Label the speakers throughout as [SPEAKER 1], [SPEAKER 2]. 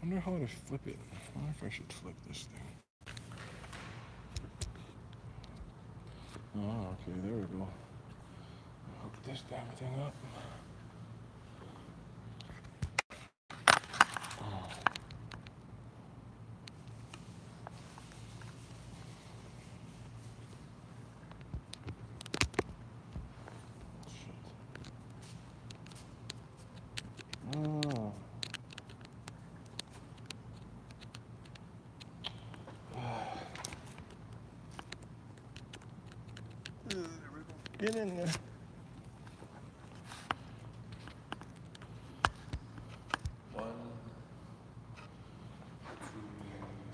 [SPEAKER 1] wonder how to flip it. I wonder if I should flip this thing. Oh, okay, there we go. Hook this damn thing up. Oh. There we go. Get in there.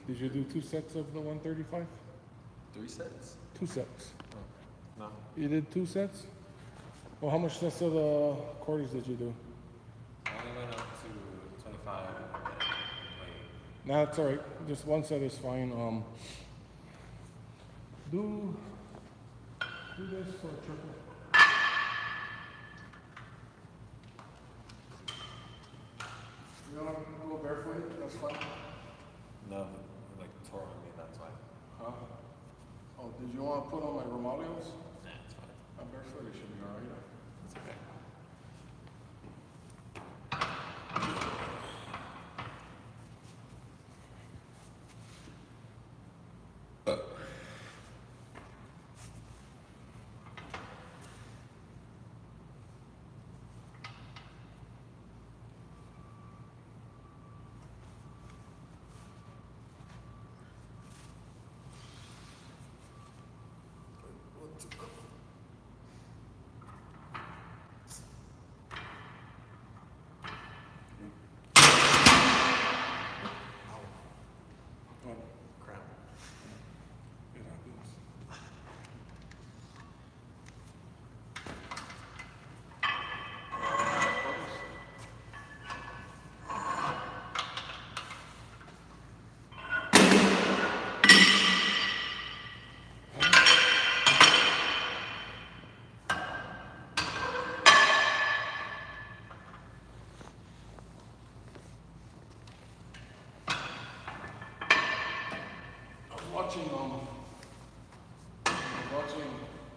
[SPEAKER 1] Did you do 2 sets of the 135?
[SPEAKER 2] 3 sets?
[SPEAKER 1] 2 sets.
[SPEAKER 2] Oh, no.
[SPEAKER 1] You did 2 sets? Well, how much sets of the quarters did you do?
[SPEAKER 2] I only went up to 25 and then 20.
[SPEAKER 1] Nah, that's alright. Just 1 set is fine. Do this for a triple. You want to go barefooted? That's fine.
[SPEAKER 2] No, like tore on me, that's why.
[SPEAKER 1] Huh? Oh, did you want to put on my Romaleos?
[SPEAKER 2] Nah, it's fine.
[SPEAKER 1] I'm barefooted, should be alright.
[SPEAKER 2] It's okay.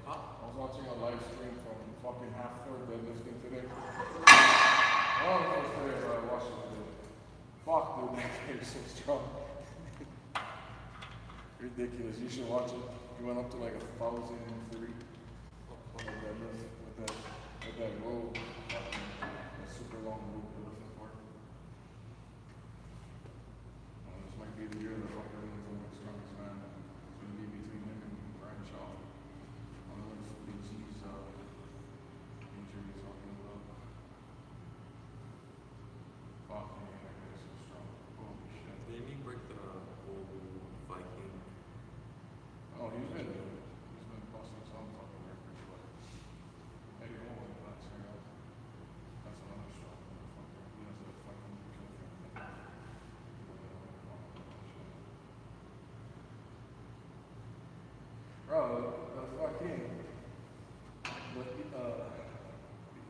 [SPEAKER 1] I was watching a live stream from fucking half-foot deadlifting today. I don't know if it was today, but I watched it today. Fuck, dude, that guy is so strong. Ridiculous. You should watch it. He went up to like 1,003 on the deadlift with that row, that super long rope they're looking for. This might be the year the fucker wins the strongest man. It's gonna be between him and Brian Shaw. I don't know what the G's injury is talking about. Fuck, man, that guy is so strong. Holy shit.
[SPEAKER 2] Didn't he break the old Viking?
[SPEAKER 1] Oh, he's been busting some fucking records, but hey, you know what? That's another strong motherfucker. He has a fucking kill thing. Bro, the fucking the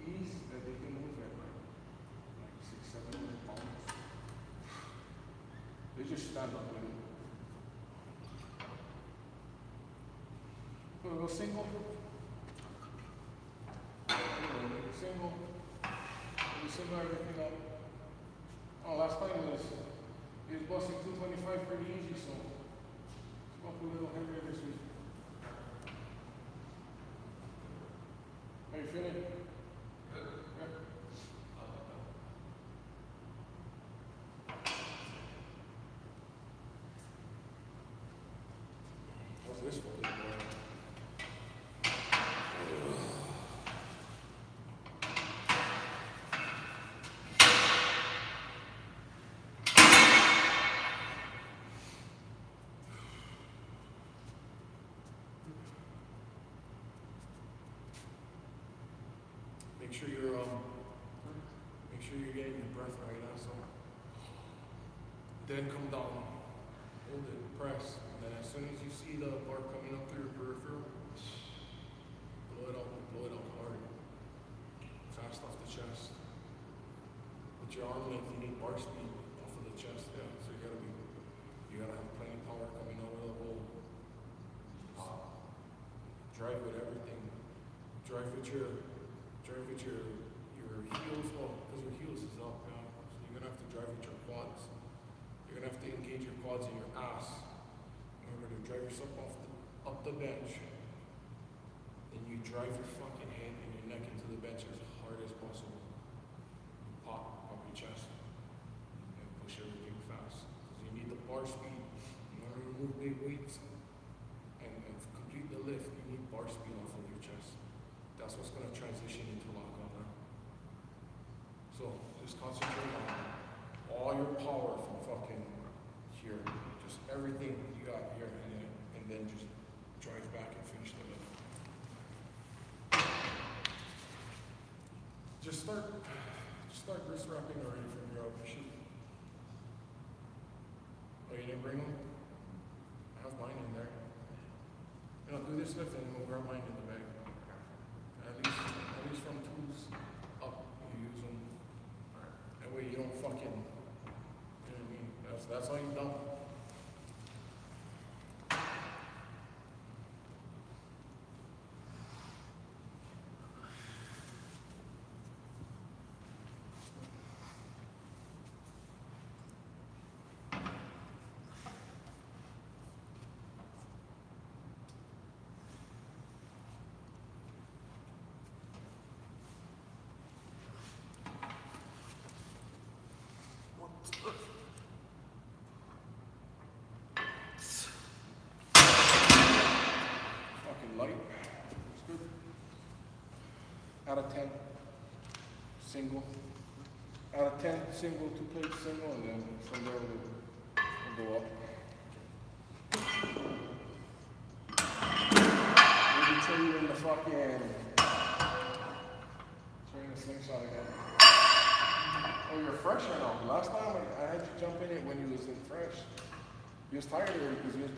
[SPEAKER 1] ease that they can move at like 600-700 pounds. They just stand up with it. Go single. Single. You single everything up. Oh, last time he was busting 225 pretty easy, so it's up a little heavier this week. How you feeling? Good. Yeah. What's this for? Make sure you're getting your breath right, so then come down, hold it, press, and then as soon as you see the bar coming up through your peripheral, blow it out hard, fast off the chest. With your arm length, you need bar speed off of the the chest, yeah. So you gotta have plenty of power coming out of the hole. Drive with everything. Drive with your heels, well, because your heels is up, yeah. So you're gonna have to drive with your quads. You're gonna have to engage your quads and your ass in order to drive yourself up the bench. Then you drive your fucking head and your neck into the bench as hard as possible. Pop your chest and push everything fast. Because you need the bar speed in order to move big weights and complete the lift. You need bar speed off of your chest. That's what's gonna transition into lockout now. So just concentrate on all your power from fucking here. Just everything you got here and then just drive back and finish the lift. Just start wrist wrapping already from your upper sheet. Oh, you didn't bring them? I have mine in there. You know, do this lift and we'll grab mine in the bag. At least from twos up, you use them. That way you don't fucking, you know what I mean? That's how you dump. Light. It's good. Out of 10, single. Out of 10, single, 2 plates, single, and then from there we'll go up. Maybe train you in the fucking, train the slingshot again. Oh, you're fresh right now. Last time I had you jump in it when you was in fresh. You was tired already because you was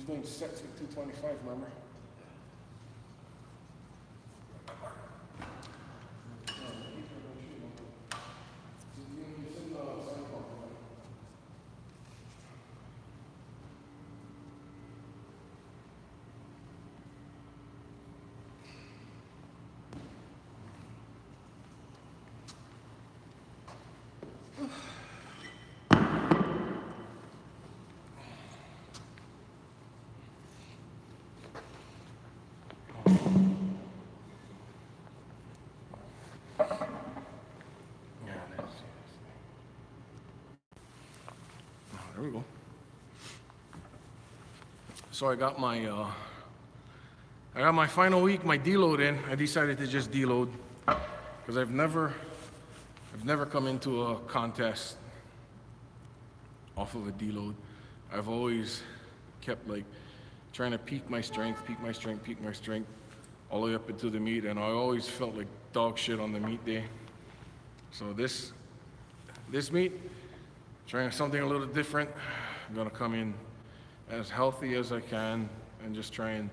[SPEAKER 1] doing sets with 225, remember? There we go. So I got my final week, my deload in. I decided to just deload because I've never come into a contest off of a deload. I've always kept like trying to peak my strength all the way up into the meet, and I always felt like dog shit on the meet day. So this meet, trying something a little different. I'm gonna come in as healthy as I can and just try and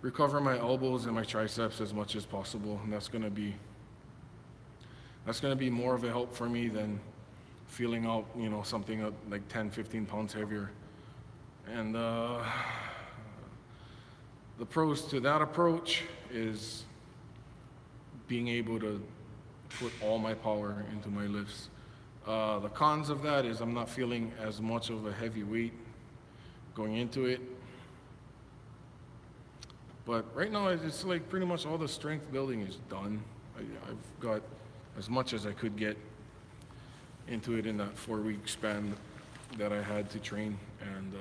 [SPEAKER 1] recover my elbows and my triceps as much as possible. And that's gonna be more of a help for me than feeling out, you know, something like 10, 15 pounds heavier. And the pros to that approach is being able to put all my power into my lifts. The cons of that is I'm not feeling as much of a heavy weight going into it. But right now, it's like pretty much all the strength building is done. I've got as much as I could get into it in that 4-week span that I had to train. And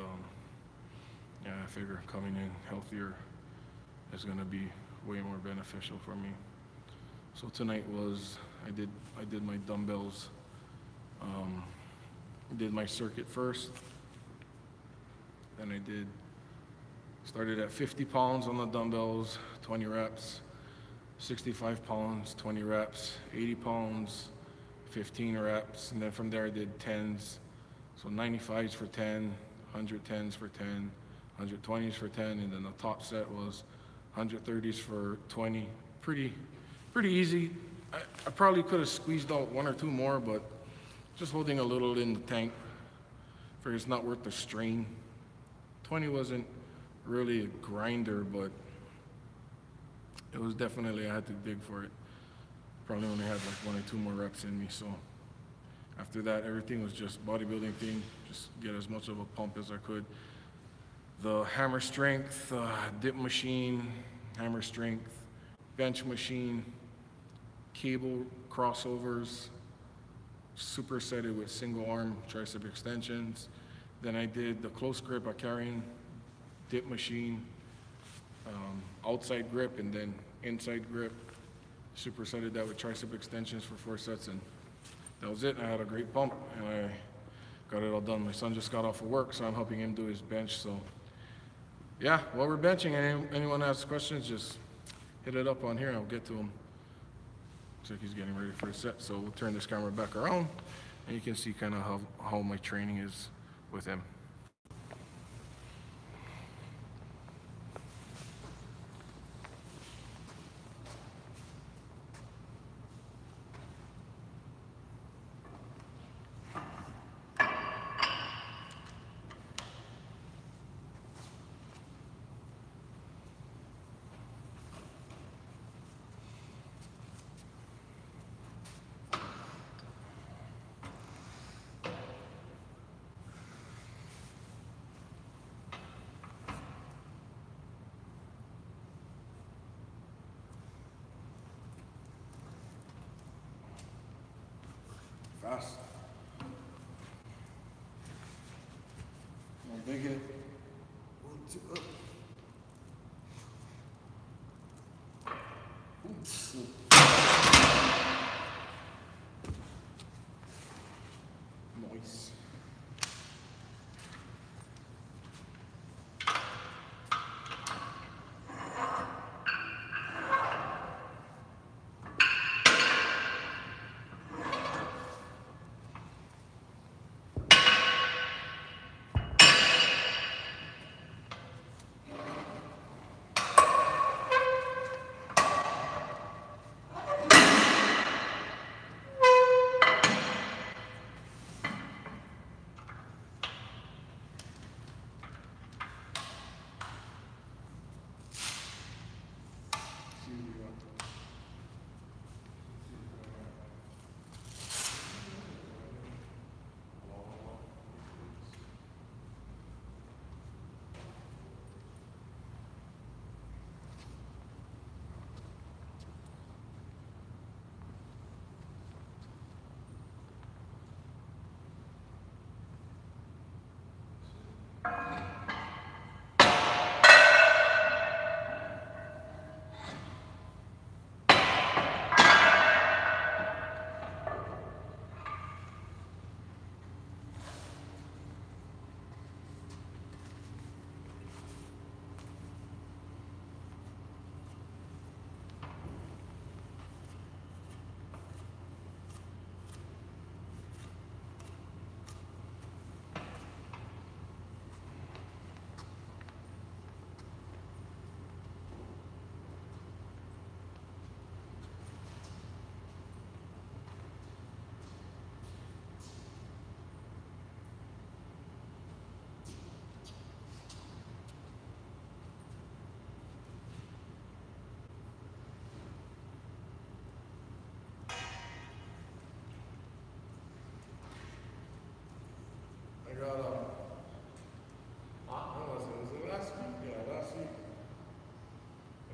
[SPEAKER 1] yeah, I figure coming in healthier is gonna be way more beneficial for me. So tonight I did my dumbbells. Did my circuit first, then I started at 50 pounds on the dumbbells, 20 reps, 65 pounds, 20 reps, 80 pounds, 15 reps, and then from there I did 10s, so 95s for 10, 110s for 10, 120s for 10, and then the top set was 130s for 20. Pretty easy. I probably could have squeezed out 1 or 2 more, but just holding a little in the tank. Figure it's not worth the strain. 20 wasn't really a grinder, but it was definitely, I had to dig for it. Probably only had like 1 or 2 more reps in me, so after that, everything was just bodybuilding thing, just get as much of a pump as I could. The hammer strength, dip machine, hammer strength, bench machine, cable crossovers, supersetted with single arm tricep extensions. Then I did the close grip by carrying dip machine, outside grip, and then inside grip. Supersetted that with tricep extensions for 4 sets, and that was it. I had a great pump, and I got it all done. My son just got off of work, so I'm helping him do his bench. So yeah, while we're benching, anyone has questions, just hit it up on here and I'll get to him. Looks like he's getting ready for a set, so we'll turn this camera back around and you can see kind of how my training is with him. Fast. One big hit. 1, 2, up. Nice.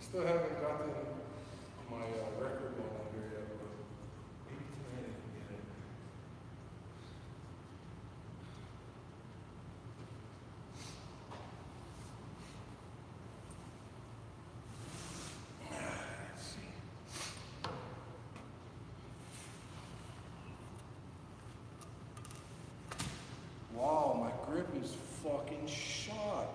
[SPEAKER 1] Still haven't gotten my record one on here yet, but maybe tonight I can get it. Let's see. Wow, my grip is fucking shot.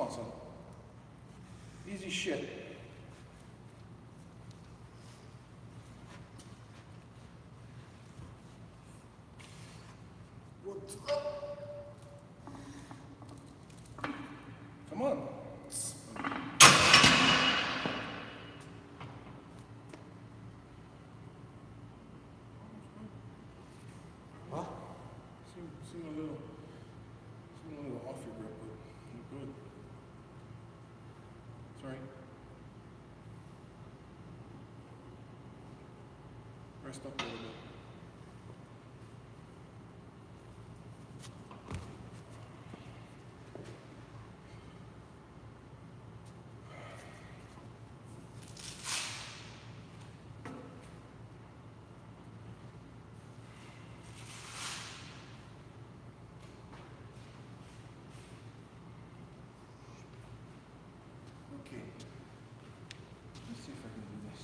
[SPEAKER 1] Come on, son. Easy shit. What's up? Come on. Huh? Seem a little off your grip, but you're good. Sorry. Rest up a little bit. Okay. Let's see if I can do this.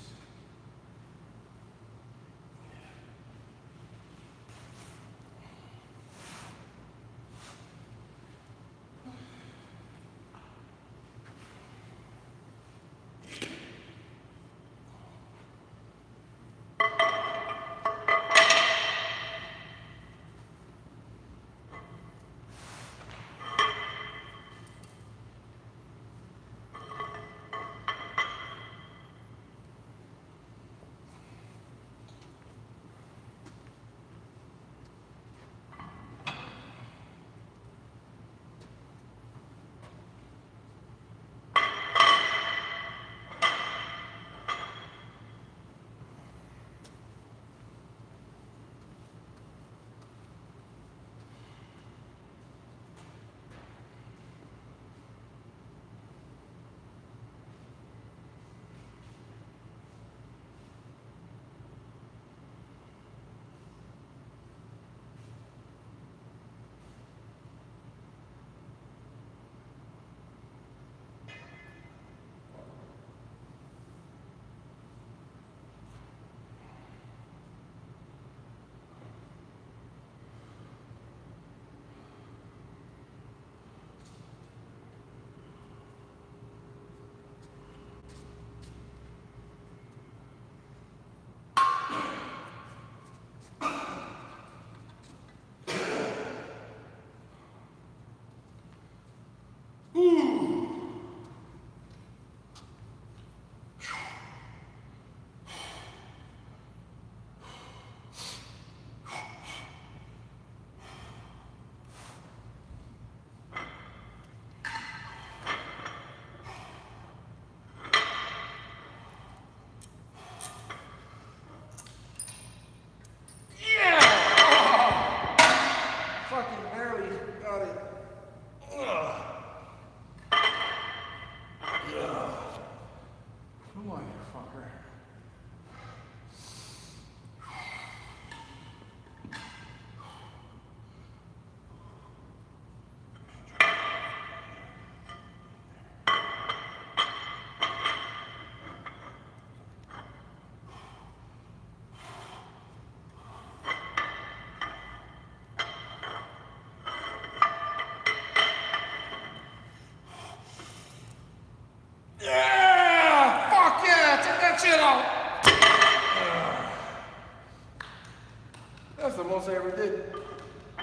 [SPEAKER 1] That's the most I ever did.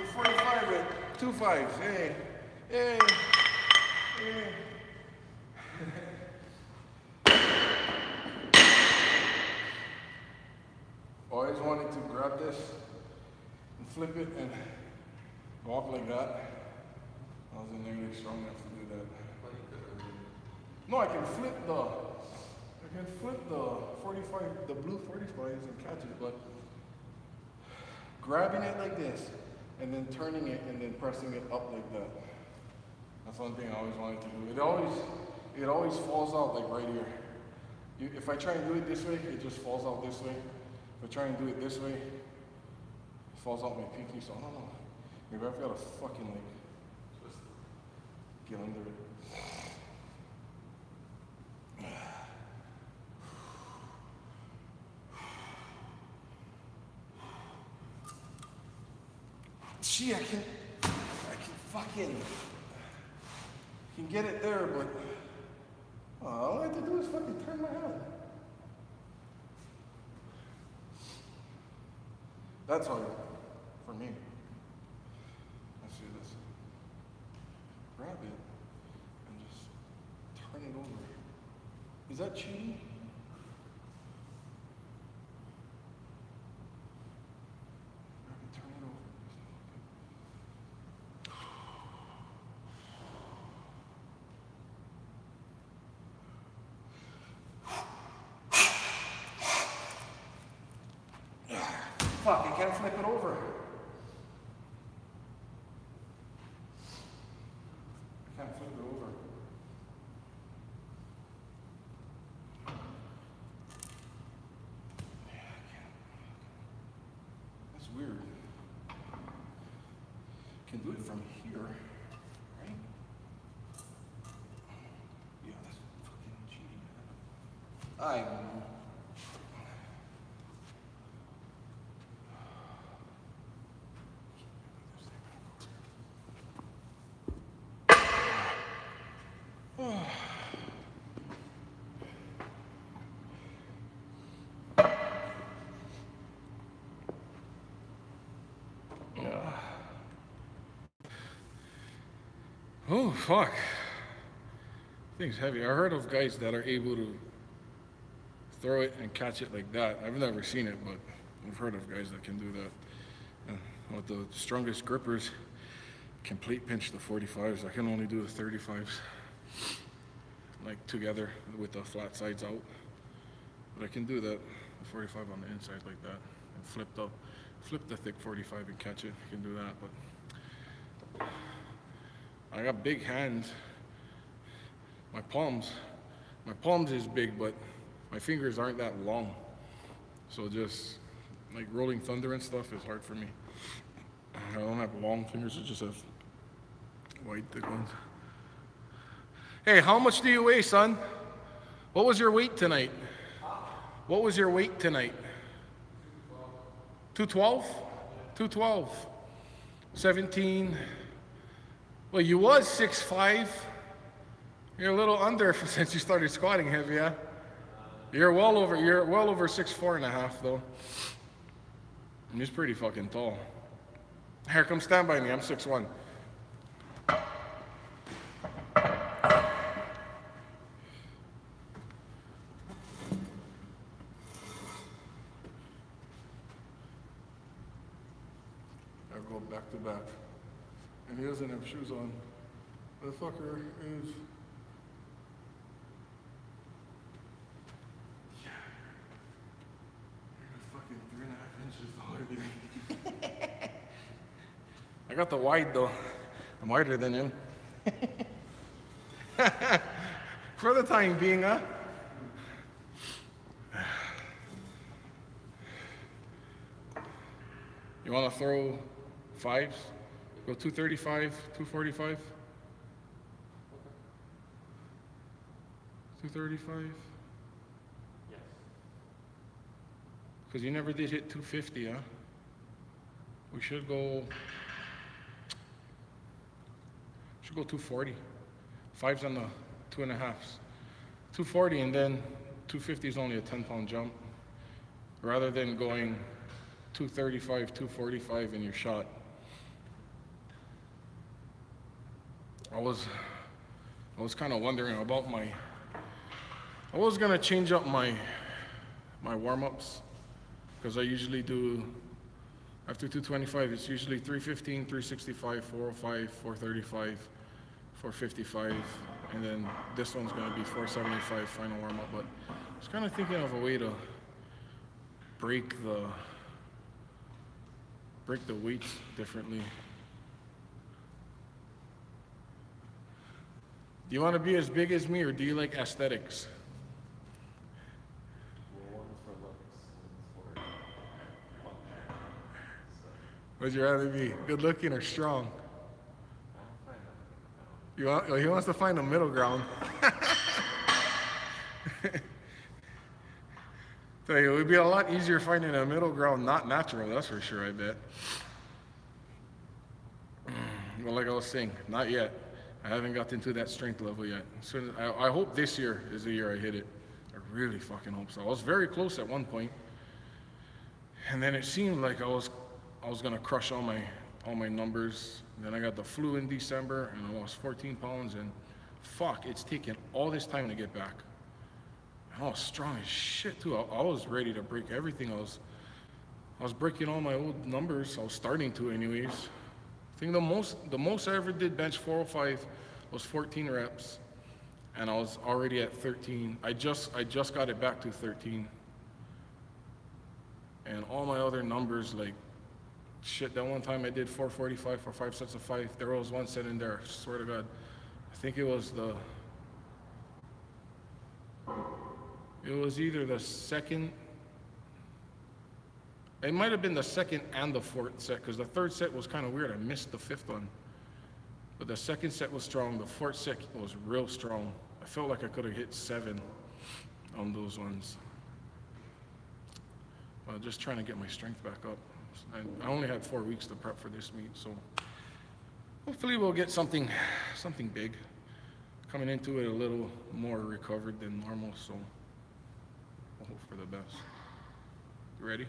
[SPEAKER 1] With 45 at 2 5s. Hey, hey, hey. Always wanted to grab this and flip it and go up like that. I wasn't nearly strong enough to do that. No, I can flip the 45, the blue 45s and catch it, but grabbing it like this and then turning it and then pressing it up like that. That's one thing I always wanted to do. It always falls out like right here. If I try and do it this way, it just falls out this way. If I try and do it this way, it falls out my pinky, so I don't know. Maybe I've got to fucking like get under it. See, I can fucking can get it there, but all I have to do is fucking turn my head. That's hard for me. Let's do this. Grab it and just turn it over. Is that cheating? Grab it, turn it over. Fuck, I can't flip it over. I can't flip it over. Yeah, I can't. That's weird. Can do it from here, right? Yeah, that's fucking cheating. I don't know. Oh, fuck. Thing's heavy. I heard of guys that are able to throw it and catch it like that. I've never seen it, but I've heard of guys that can do that. And with the strongest grippers, complete pinch the 45s. I can only do the 35s, like together with the flat sides out. But I can do that, the 45 on the inside like that, and flip the thick 45 and catch it. I can do that, but I got big hands. My palms is big, but my fingers aren't that long. So just like rolling thunder and stuff is hard for me. I don't have long fingers, I just have wide, thick ones. Hey, how much do you weigh, son? What was your weight tonight? What was your weight tonight? 212? 212. 17. Well, you was 6'5". You're a little under since you started squatting heavy, yeah? You're well over 6'4.5" though. And he's pretty fucking tall. Here, come stand by me, I'm 6'1". I go back to back. And he doesn't have shoes on. The fucker is... Yeah. You're fucking 3.5 inches taller than me. I got the wide though. I'm wider than him. For the time being, huh? You want to throw fives? Go 235, 245? 235?
[SPEAKER 2] Yes.
[SPEAKER 1] Because you never did hit 250, huh? We should go 240. Fives on the 2.5s. 240 and then 250 is only a 10-pound jump. Rather than going 235, 245 in your shot. I was kind of wondering about I was gonna change up my warm-ups, because I usually do, after 225, it's usually 315, 365, 405, 435, 455, and then this one's gonna be 475 final warm-up. But I was kind of thinking of a way to break the weights differently. Do you want to be as big as me, or do you like aesthetics?
[SPEAKER 2] Well, one is for looks, one is for function.
[SPEAKER 1] Would you rather be good looking or strong? He wants to find a middle ground. Tell you, it would be a lot easier finding a middle ground, not natural, that's for sure, I bet. Well, like I was saying, not yet. I haven't got into that strength level yet. So I hope this year is the year I hit it. I really fucking hope so. I was very close at one point, and then it seemed like I was gonna crush all my numbers. Then I got the flu in December, and I lost 14 pounds. And fuck, it's taken all this time to get back. And I was strong as shit too. I was ready to break everything. I was breaking all my old numbers. I was starting to, anyways. I think the most I ever did bench 405 was 14 reps, and I was already at 13. I just got it back to 13, and all my other numbers, like shit. That one time I did 445 for 5 sets of 5. There was one set in there. I swear to God, I think it was either the second. It might have been the second and the fourth set, because the third set was kind of weird. I missed the fifth one. But the second set was strong. The fourth set was real strong. I felt like I could have hit 7 on those ones. Just trying to get my strength back up. I only had 4 weeks to prep for this meet, so hopefully we'll get something big. Coming into it a little more recovered than normal, so we'll hope for the best. You ready?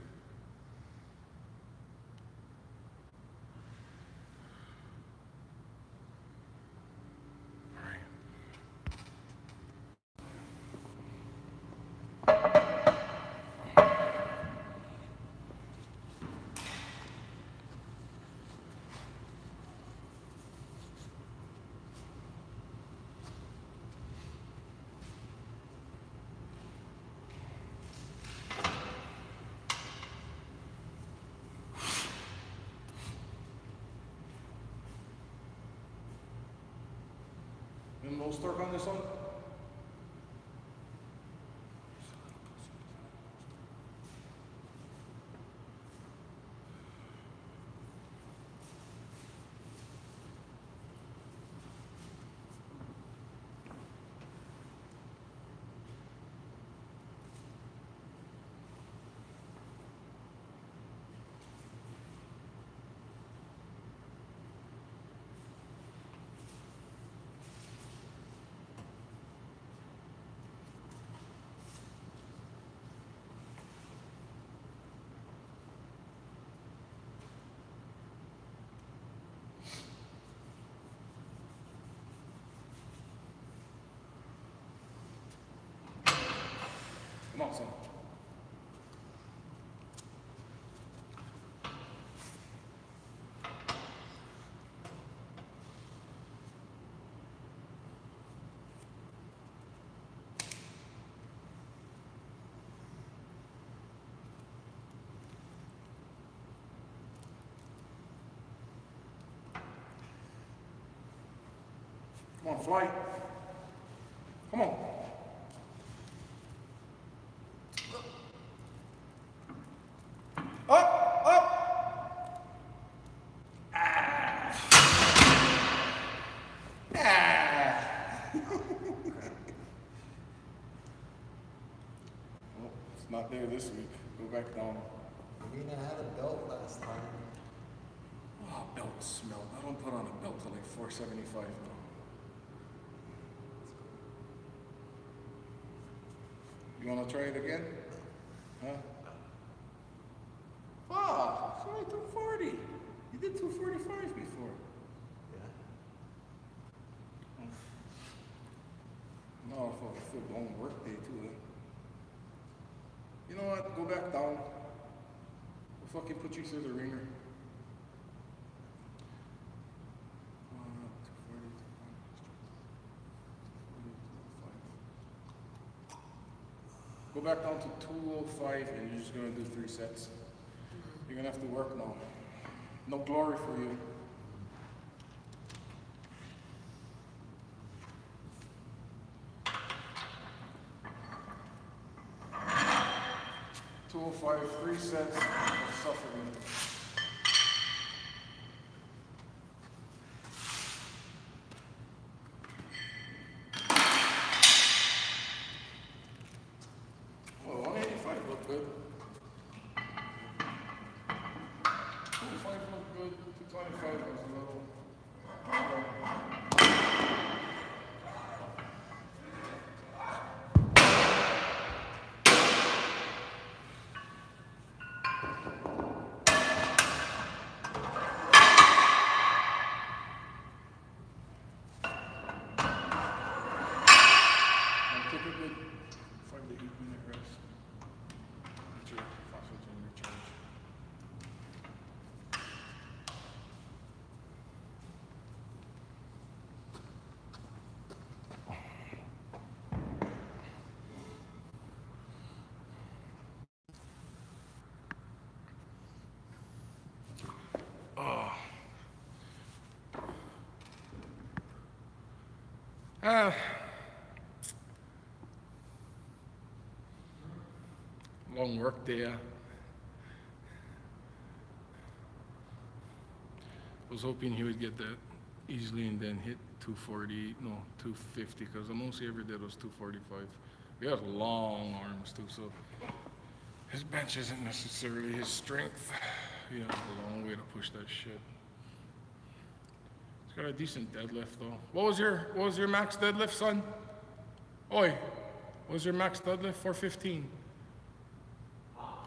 [SPEAKER 1] And we'll start on this one. Come on, son. Come on, fly. Come on. Up, up. Ah. Ah. Well, it's not there this week. Go back down.
[SPEAKER 2] I mean, I had a belt last time.
[SPEAKER 1] Oh, belt smell. I don't put on a belt till like 475 now. You want to try it again? Huh? Fuck! It's only 240. You did 245 before.
[SPEAKER 2] Yeah.
[SPEAKER 1] No, I feel long work day too. You know what? Go back down. We'll fucking put you through the ringer. 240, 205. Go back down to 205 and you're just gonna do 3 sets. You're gonna have to work now. No glory for you. $205, 3 sets of suffering. Well, 185 looked good. 205 looked good. 225 was a little. Ah, long work day. I was hoping he would get that easily and then hit 240, no, 250, because the most he ever did was 245. He has long arms too, so his bench isn't necessarily his strength. He has a long way to push that shit. He's got a decent deadlift though. What was your max deadlift, son? Oi, what was your max deadlift? 415.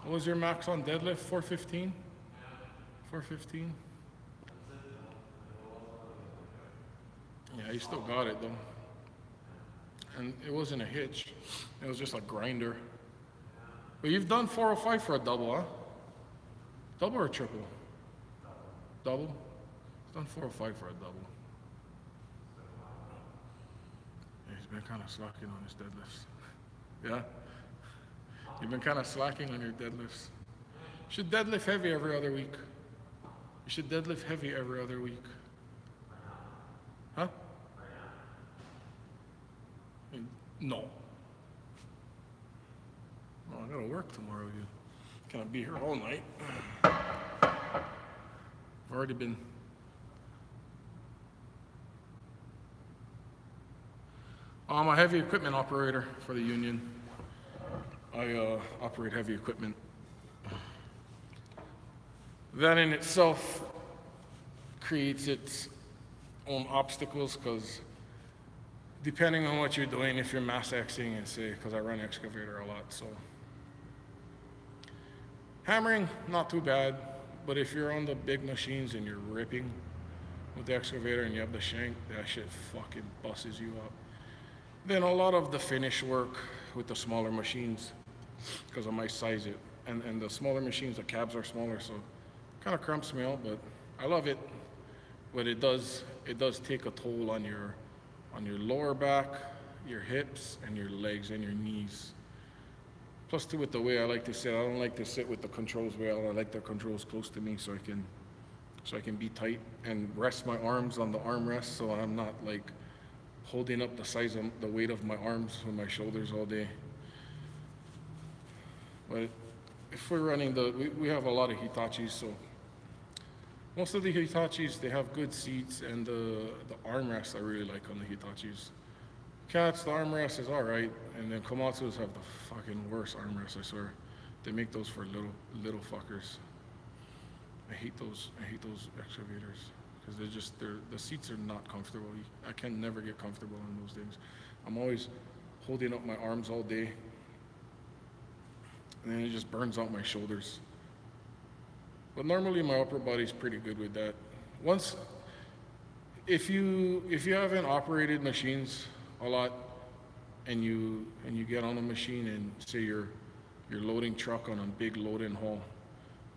[SPEAKER 1] What was your max on deadlift? 415? 415? Yeah, he still got it though. And it wasn't a hitch. It was just a grinder. But you've done 405 for a double, huh? Double or triple? Double? He's done 405 for a double. Yeah, he's been kind of slacking on his deadlifts. Yeah? You've been kind of slacking on your deadlifts. You should deadlift heavy every other week. You should deadlift heavy every other week. Huh? No. Well, I gotta work tomorrow. You can't be here all night. I've already been. I'm a heavy equipment operator for the union. I operate heavy equipment. That in itself creates its own obstacles, because depending on what you're doing, if you're mass Xing and say, because I run excavator a lot, so hammering, not too bad, but if you're on the big machines and you're ripping with the excavator and you have the shank, that shit fucking busses you up. Then a lot of the finish work with the smaller machines, because of my size, and the smaller machines, the cabs are smaller, so kind of cramps me out, but I love it. But it does take a toll on your lower back, your hips, and your legs and your knees. Plus, too, with the way I like to sit, I don't like to sit with the controls well. I like the controls close to me so I can be tight and rest my arms on the armrest, so I'm not like holding up the weight of my arms with my shoulders all day. But if we're running we have a lot of Hitachis, so most of the Hitachis, they have good seats, and the armrests I really like on the Hitachis. Cats, the armrest is all right, and then Komatsus have the fucking worst armrests, I swear. They make those for little fuckers. I hate those excavators, because the seats are not comfortable. I can never get comfortable in those things. I'm always holding up my arms all day, and then it just burns out my shoulders. But normally my upper body's pretty good with that. If you haven't operated machines a lot, and you get on a machine and say you're loading truck on a big load and haul,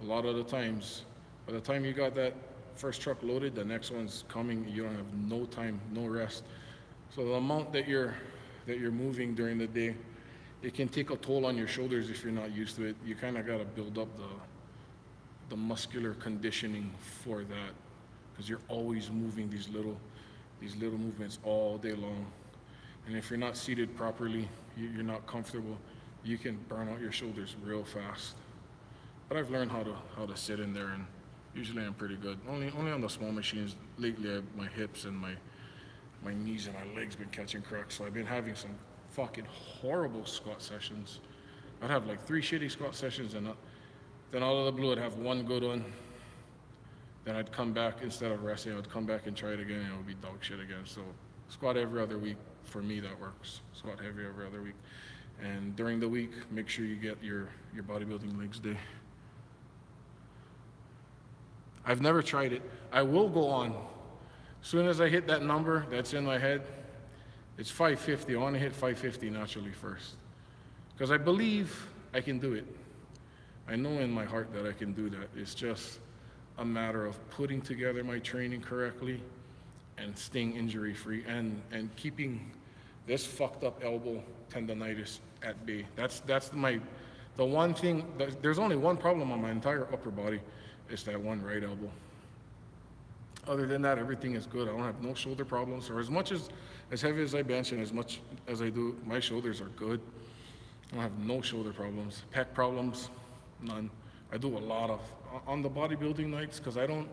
[SPEAKER 1] a lot of the times, by the time you got that first truck loaded, the next one's coming, you don't have no time, no rest. So the amount that you're moving during the day, it can take a toll on your shoulders if you're not used to it. You kind of got to build up the muscular conditioning for that, because you're always moving these little movements all day long. And if you're not seated properly, you're not comfortable, you can burn out your shoulders real fast. But I've learned how to sit in there, and usually I'm pretty good. Only on the small machines. Lately, my hips and my knees and my legs been catching cracks, so I've been having some fucking horrible squat sessions. I'd have like 3 shitty squat sessions, and then out of the blue I'd have one good one. Then I'd come back, instead of resting, I'd come back and try it again, and it would be dog shit again. So squat every other week, for me that works. Squat heavy every other week. And during the week, make sure you get your bodybuilding legs day. I've never tried it. I will go on. As soon as I hit that number that's in my head, it's 550. I want to hit 550 naturally first, because I believe I can do it. I know in my heart that I can do that. It's just a matter of putting together my training correctly and staying injury free, and keeping this fucked up elbow tendonitis at bay. That's the one thing. There's only one problem on my entire upper body. It's that one right elbow. Other than that, everything is good. I don't have no shoulder problems, or as heavy as I bench and as much as I do, my shoulders are good. I don't have no shoulder problems. Pec problems, none. I do a lot of, on the bodybuilding nights, because I don't,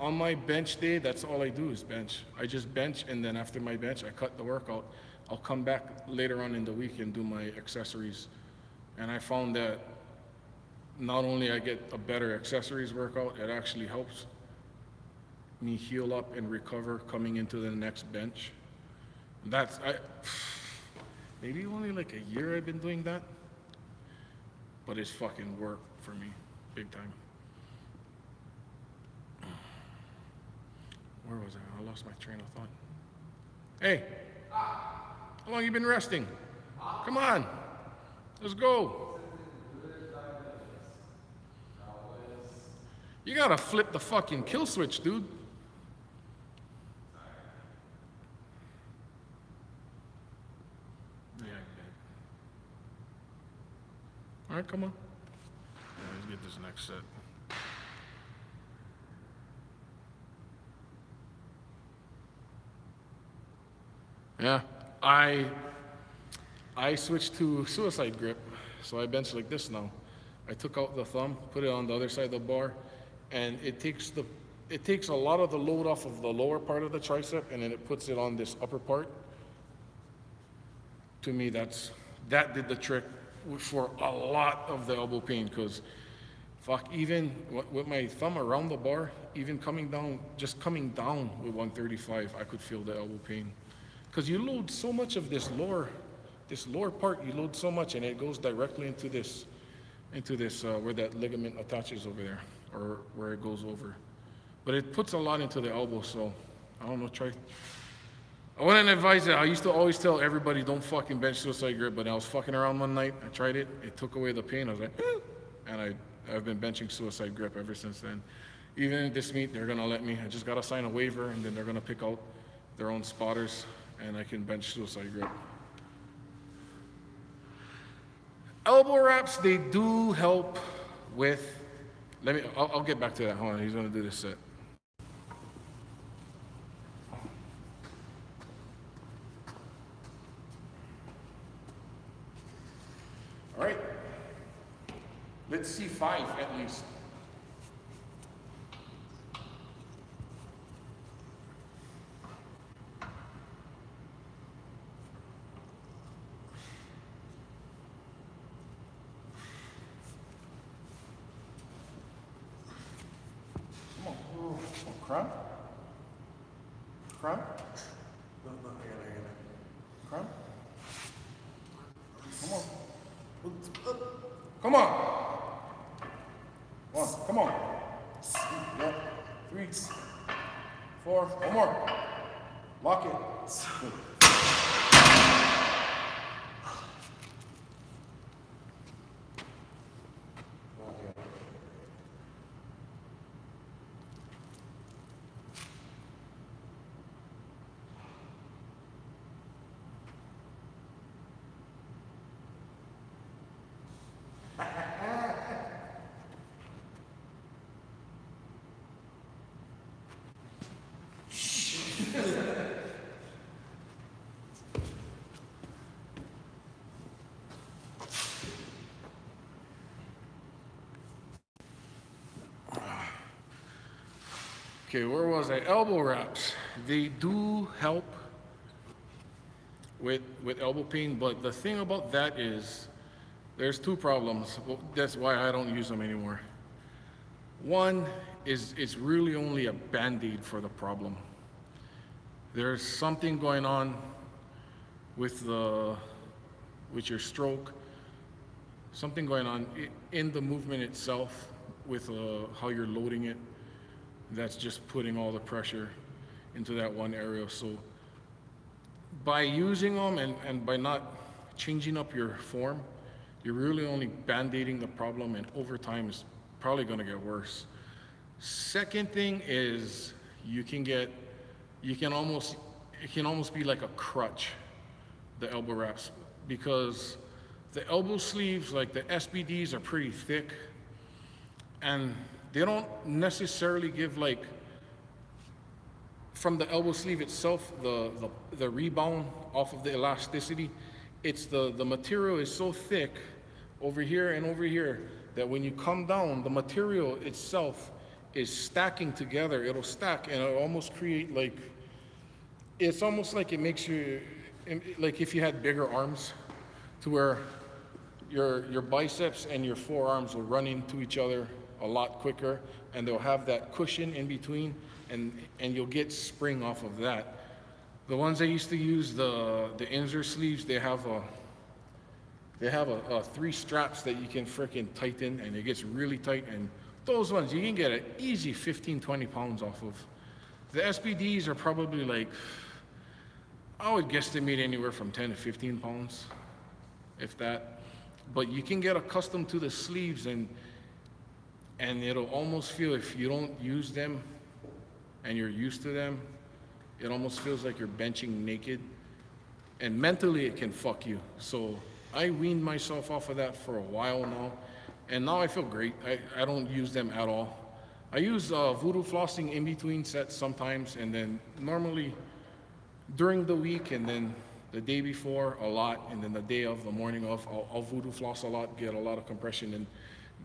[SPEAKER 1] on my bench day, that's all I do is bench. I just bench, and then after my bench, I cut the workout. I'll come back later on in the week and do my accessories. And I found that not only I get a better accessories workout, it actually helps me heal up and recover coming into the next bench. Maybe only like a year I've been doing that, but it's fucking work for me, big time. Where was I? I lost my train of thought. Hey, how long you been resting? Come on, let's go. You gotta flip the fucking kill switch, dude. Yeah, all right, come on. Let's get this next set. Yeah, I switched to suicide grip, so I bench like this now. I took out the thumb, put it on the other side of the bar, and it takes a lot of the load off of the lower part of the tricep, and then it puts it on this upper part. To me, that did the trick for a lot of the elbow pain, because fuck, even with my thumb around the bar, even coming down with 135, I could feel the elbow pain. Because you load so much of this lower part, you load so much, and it goes directly into this where that ligament attaches over there, or where it goes over. But it puts a lot into the elbow, so I don't know, I wouldn't advise it. I used to always tell everybody, don't fucking bench suicide grip, but I was fucking around one night, I tried it, it took away the pain, I was like, and I've been benching suicide grip ever since then. Even in this meet, they're gonna let me, I just gotta sign a waiver, and then they're gonna pick out their own spotters, and I can bench suicide grip. Elbow wraps, they do help with, I'll get back to that, hold on, he's gonna do this set. All right, let's see 5 at least. Crumb? Crumb?
[SPEAKER 2] No, I got it.
[SPEAKER 1] Crumb? Come on. Come on. 1, come on. Yeah. 3, 4, one more. Lock it. Good. Okay, where was I? Elbow wraps. They do help with elbow pain, but the thing about that is there's 2 problems. Well, that's why I don't use them anymore. One is it's really only a band-aid for the problem. There's something going on with your stroke, something going on in the movement itself with how you're loading it. That's just putting all the pressure into that one area. So by using them and by not changing up your form, you're really only band-aiding the problem, and over time it's probably gonna get worse. Second thing is it can almost be like a crutch, the elbow wraps, because the elbow sleeves, like the SBDs, are pretty thick, and they don't necessarily give like from the elbow sleeve itself the rebound off of the elasticity. It's the material is so thick over here and over here that when you come down, the material itself is stacking together. It'll stack and it'll almost create like, it's almost like it makes you, like if you had bigger arms, to where your biceps and your forearms will run into each other a lot quicker, and they'll have that cushion in between, and you'll get spring off of that. The ones I used to use, the insert sleeves, they have a 3 straps that you can freaking tighten, and it gets really tight, and those ones you can get an easy 15-20 pounds off of. The SBDs are probably like, I would guesstimate anywhere from 10 to 15 pounds, if that. But you can get accustomed to the sleeves, and it'll almost feel, if you don't use them and you're used to them, it almost feels like you're benching naked. And mentally it can fuck you. So I weaned myself off of that for a while now, and now I feel great. I don't use them at all. I use voodoo flossing in between sets sometimes, and then normally during the week, and then the day before a lot, and then the day of, the morning of, I'll voodoo floss a lot, get a lot of compression, and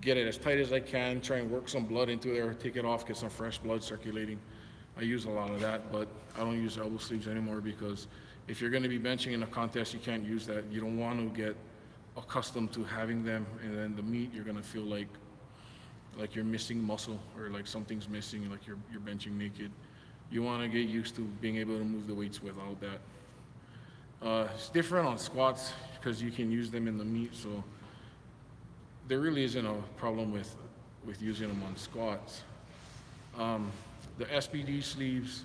[SPEAKER 1] get it as tight as I can, try and work some blood into there, take it off, get some fresh blood circulating. I use a lot of that, but I don't use elbow sleeves anymore, because if you're going to be benching in a contest, you can't use that. You don't want to get accustomed to having them, and then the meet, you're going to feel like you're missing muscle, or like something's missing, like you're benching naked. You want to get used to being able to move the weights without that. It's different on squats because you can use them in the meet, so there really isn't a problem with using them on squats. The SBD sleeves,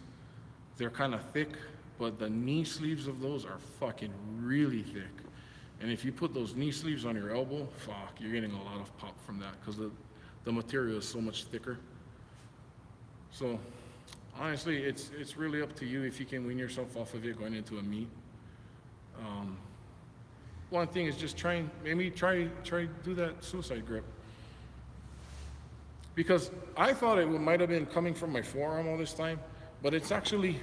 [SPEAKER 1] they're kind of thick, but the knee sleeves of those are fucking really thick. And if you put those knee sleeves on your elbow, fuck, you're getting a lot of pop from that, because the material is so much thicker. So honestly, it's really up to you if you can wean yourself off of it going into a meet. One thing is just try to do that suicide grip. Because I thought it might have been coming from my forearm all this time, but it's actually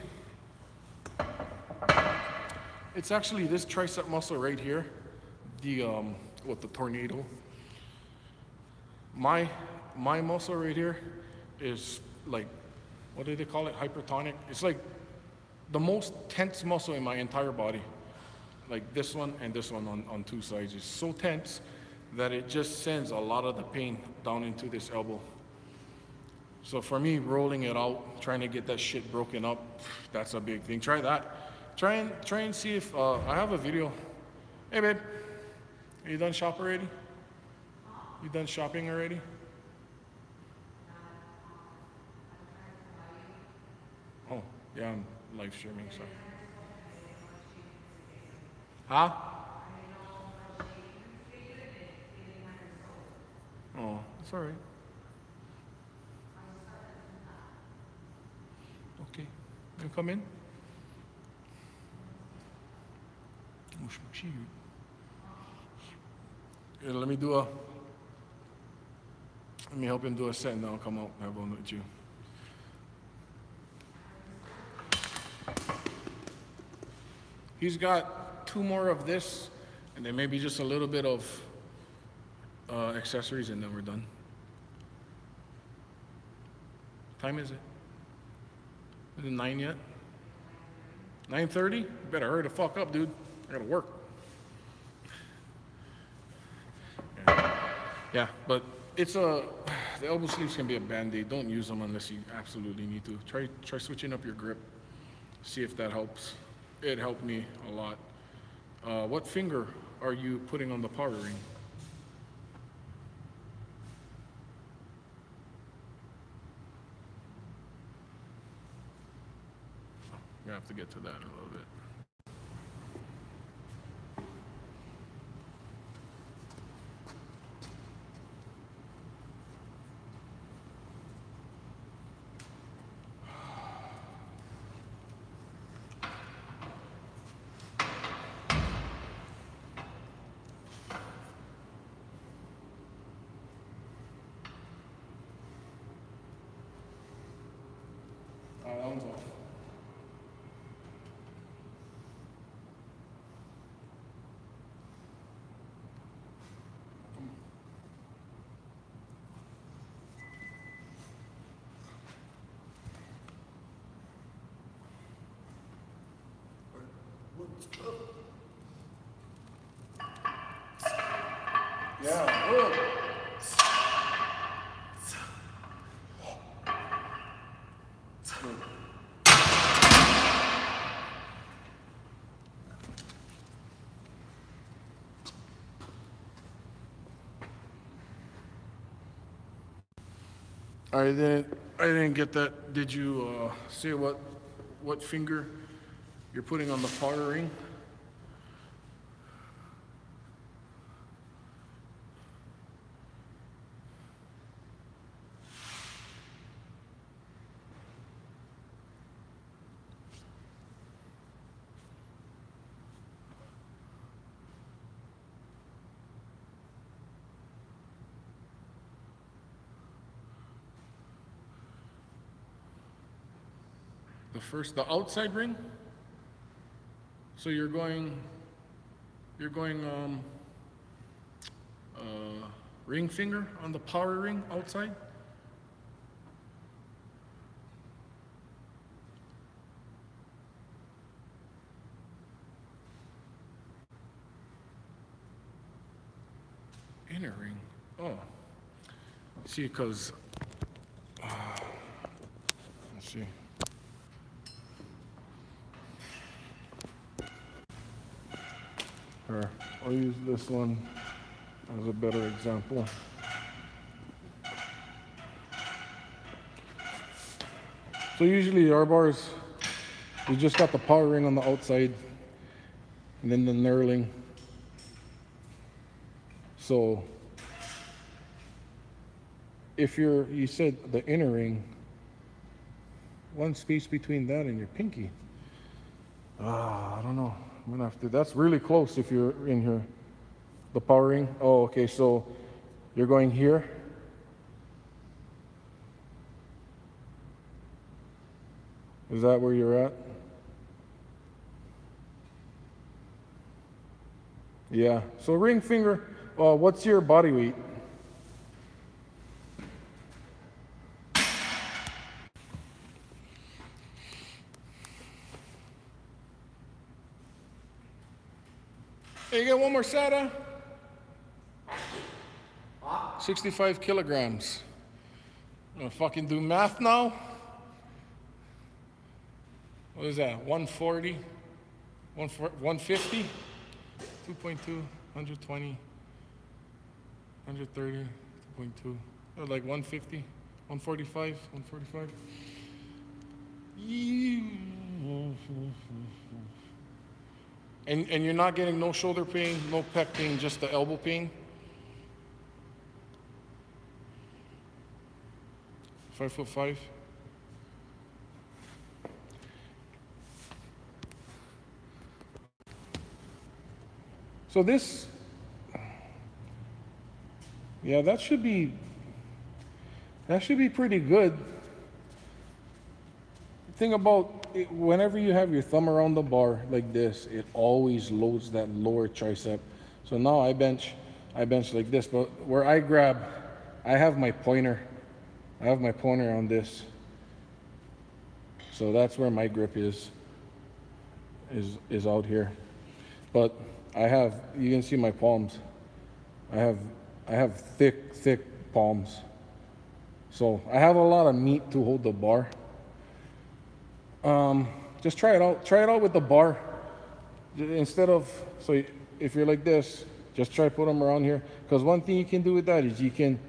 [SPEAKER 1] this tricep muscle right here, with the tornado. My muscle right here is like, what do they call it? Hypertonic. It's like the most tense muscle in my entire body. Like this one and this one on 2 sides is so tense that it just sends a lot of the pain down into this elbow. So for me, rolling it out, trying to get that shit broken up, that's a big thing. Try that. Try and see if I have a video. Hey babe, are you done shop already? You done shopping already? Oh, yeah, I'm live streaming, so. Huh? Oh, it's all right. Okay, you come in. Yeah, let me help him do a set, and then I'll come out and have one with you. He's got 2 more of this, and then maybe just a little bit of accessories, and then we're done. What time is it? Is it 9 yet? 9:30? You better hurry the fuck up, dude. I gotta work. Yeah, but the elbow sleeves can be a band-aid. Don't use them unless you absolutely need to. Try switching up your grip. See if that helps. It helped me a lot. What finger are you putting on the power ring? I'm gonna have to get to that in a little bit. Yeah, good. Good. I didn't get that. Did you say what finger you're putting on the power ring? The outside ring? So you're going ring finger on the power ring outside? Inner ring. Oh. See, because let's see. Here, I'll use this one as a better example. So usually our bars, we just got the power ring on the outside and then the knurling. So if you said the inner ring, one space between that and your pinky. I don't know. I'm gonna have to, that's really close if you're in here. The power ring. Oh, okay, so you're going here. Is that where you're at? Yeah. So ring finger, what's your body weight? Hey, you get one more SATA? 65 kilograms. I'm gonna fucking do math now. What is that? 140? 150? 2.2, 120, 130, 2.2. Like 150, 145, 145. And you're not getting no shoulder pain, no pec pain, just the elbow pain? 5'5". So this, yeah, that should be pretty good. The thing about it, whenever you have your thumb around the bar like this, it always loads that lower tricep. So now I bench like this, but where I grab, I have my pointer on this. So that's where my grip is out here. But you can see my palms. I have thick palms. So I have a lot of meat to hold the bar. Just try it out. Try it out with the bar. Instead of, so if you're like this, just try to put them around here. Because one thing you can do with that is you can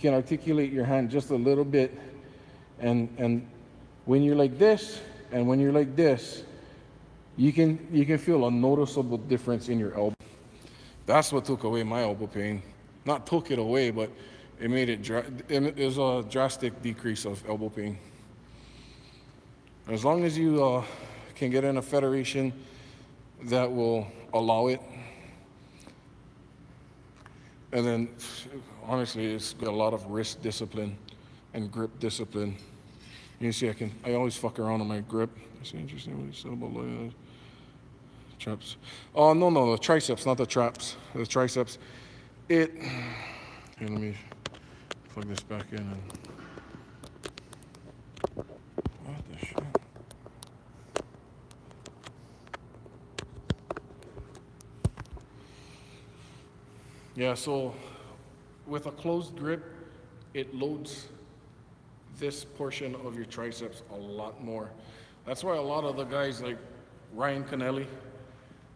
[SPEAKER 1] articulate your hand just a little bit. And when you're like this, and when you're like this, you can feel a noticeable difference in your elbow. That's what took away my elbow pain. Not took it away, but it made it was a drastic decrease of elbow pain. As long as you can get in a federation that will allow it, and then honestly, it's got a lot of wrist discipline and grip discipline. You can see I always fuck around on my grip. It's interesting what you said about traps. Oh, no, the triceps, not the traps. The triceps. Here, let me plug this back in. What the shit? Yeah, so with a closed grip, it loads this portion of your triceps a lot more. That's why a lot of the guys like Ryan Canelli,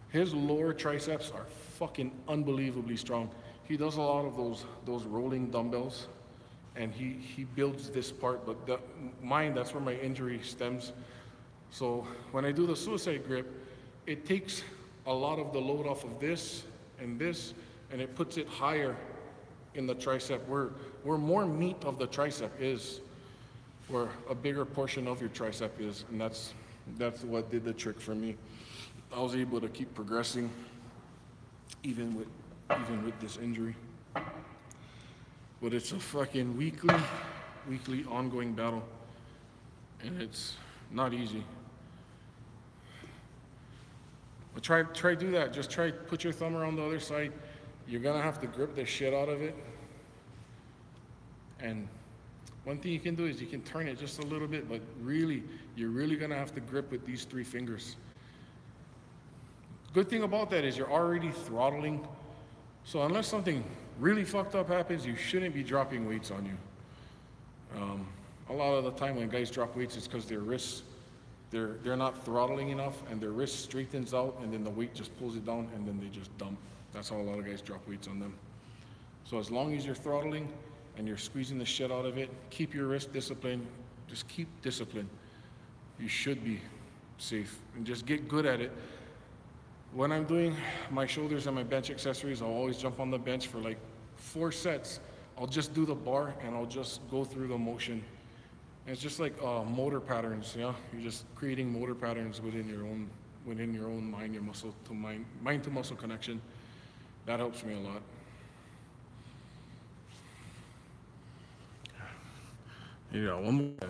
[SPEAKER 1] his lower triceps are fucking unbelievably strong. He does a lot of those rolling dumbbells, and he builds this part. But mine, that's where my injury stems. So when I do the suicide grip, it takes a lot of the load off of this, and it puts it higher in the tricep, where more meat of the tricep is, where a bigger portion of your tricep is, and that's what did the trick for me. I was able to keep progressing even with this injury. But it's a fucking weekly ongoing battle, and it's not easy. But try do that. Just try put your thumb around the other side. You're gonna have to grip the shit out of it. And one thing you can do is you can turn it just a little bit, but really, you're really gonna have to grip with these 3 fingers. Good thing about that is you're already throttling. So unless something really fucked up happens, you shouldn't be dropping weights on you. A lot of the time when guys drop weights, it's because their wrists, they're not throttling enough, and their wrist straightens out, and then the weight just pulls it down, and then they just dump. That's how a lot of guys drop weights on them. So as long as you're throttling and you're squeezing the shit out of it, keep your wrist discipline. Just keep discipline. You should be safe, and just get good at it. When I'm doing my shoulders and my bench accessories, I'll always jump on the bench for like 4 sets. I'll just do the bar and I'll just go through the motion. And it's just like motor patterns, yeah. You're just creating motor patterns within your own mind, your muscle to mind to muscle connection. That helps me a lot. Yeah, one more.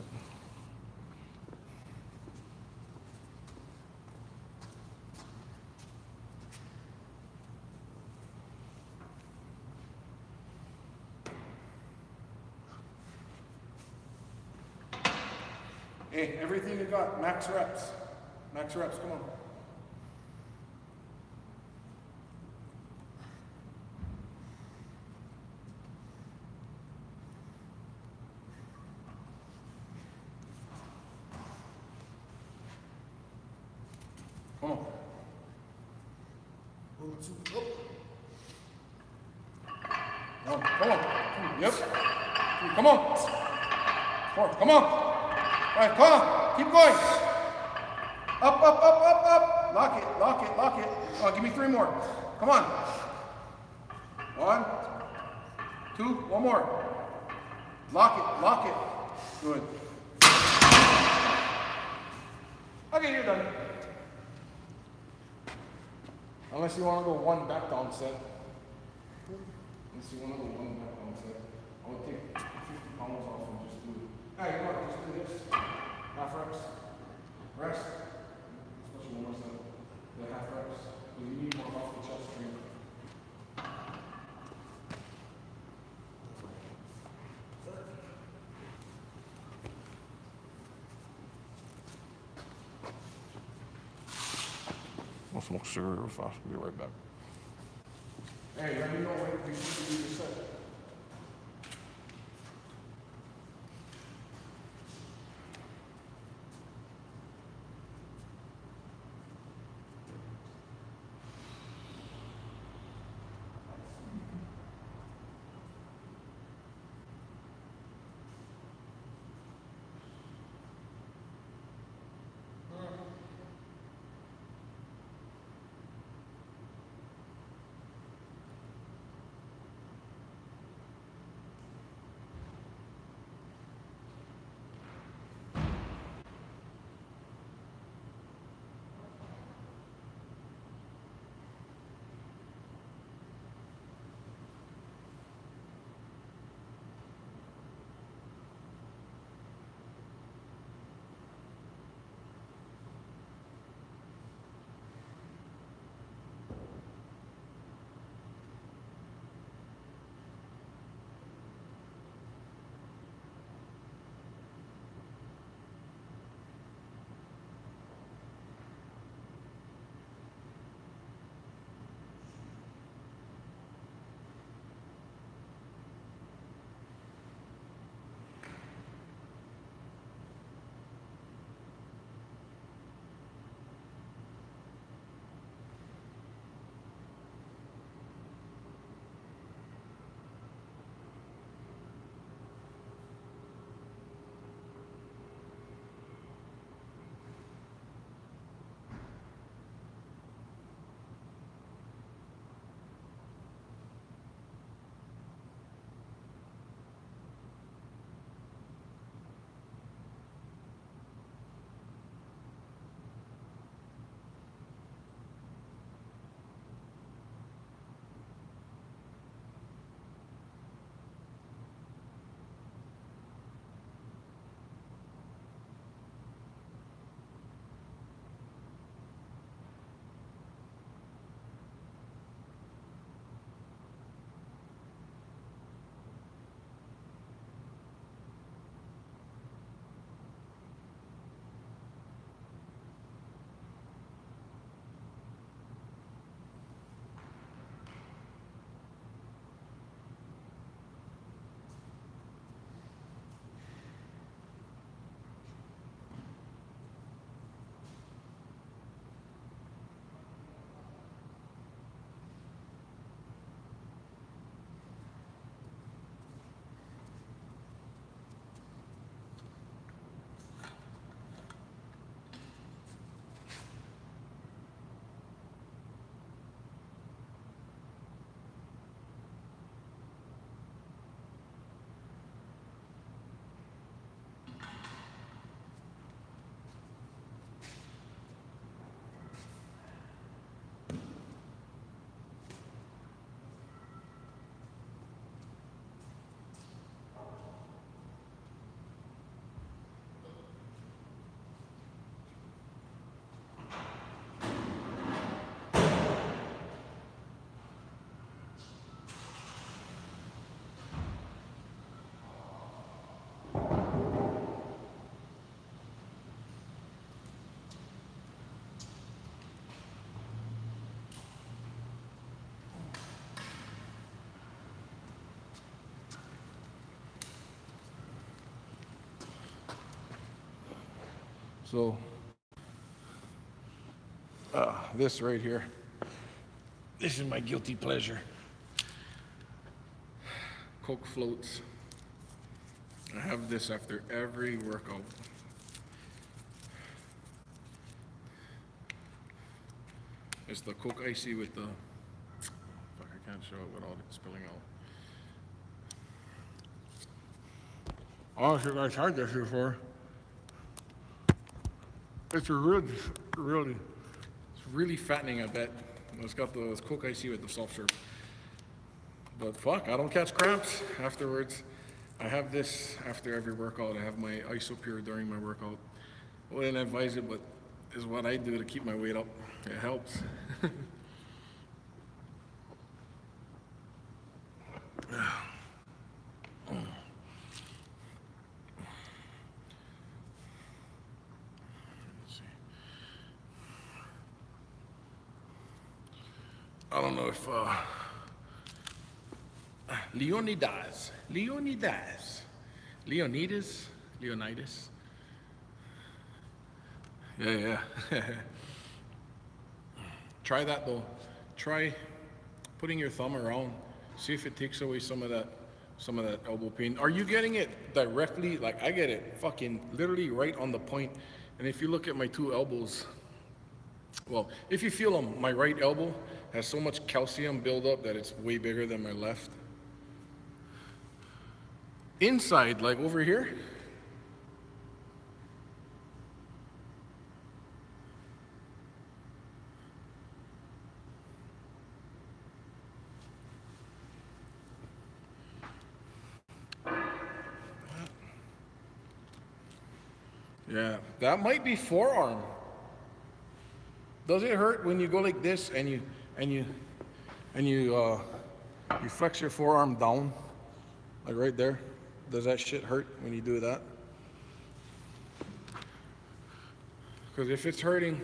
[SPEAKER 1] Hey, everything you got, max reps. Max reps, come on. Come on. 1, 2, up. Come on. Yep. 3, come on. 4, come on. All right, come on. Keep going. Up, up, up, up, up. Lock it, lock it, lock it. Oh, give me 3 more. Come on. 1, 2, 1 more. Lock it, lock it. Good. Okay, you're done. Unless you want to go 1 back down set. Unless you want to go 1 back down set. I would take 50 pounds off and just do it. Hey, you want just do this. Half reps. Rest. Especially when we're the half reps. Because you need more off the chest strength. I'll smoke cigarette real fast. I'll be right back. Hey, let me know when you do your set. So, this right here, this is my guilty pleasure. Coke floats. I have this after every workout. It's the Coke Icy with the, fuck, I can't show it without it spilling out. Honestly, I tried this before. It's really fattening, I bet. It's got the Coke Icy with the soft serve. But fuck, I don't catch cramps afterwards. I have this after every workout. I have my Isopure during my workout. I wouldn't advise it, but it's what I do to keep my weight up. It helps. I don't know if Leonidas. Yeah. Try that though. Try putting your thumb around. See if it takes away some of that elbow pain. Are you getting it directly? Like I get it fucking literally right on the point. And if you look at my two elbows, well, if you feel them, my right elbow has so much calcium buildup that it's way bigger than my left. Inside, like over here, yeah, that might be forearm. Does it hurt when you go like this and you flex your forearm down, like right there? Does that shit hurt when you do that? Because if it's hurting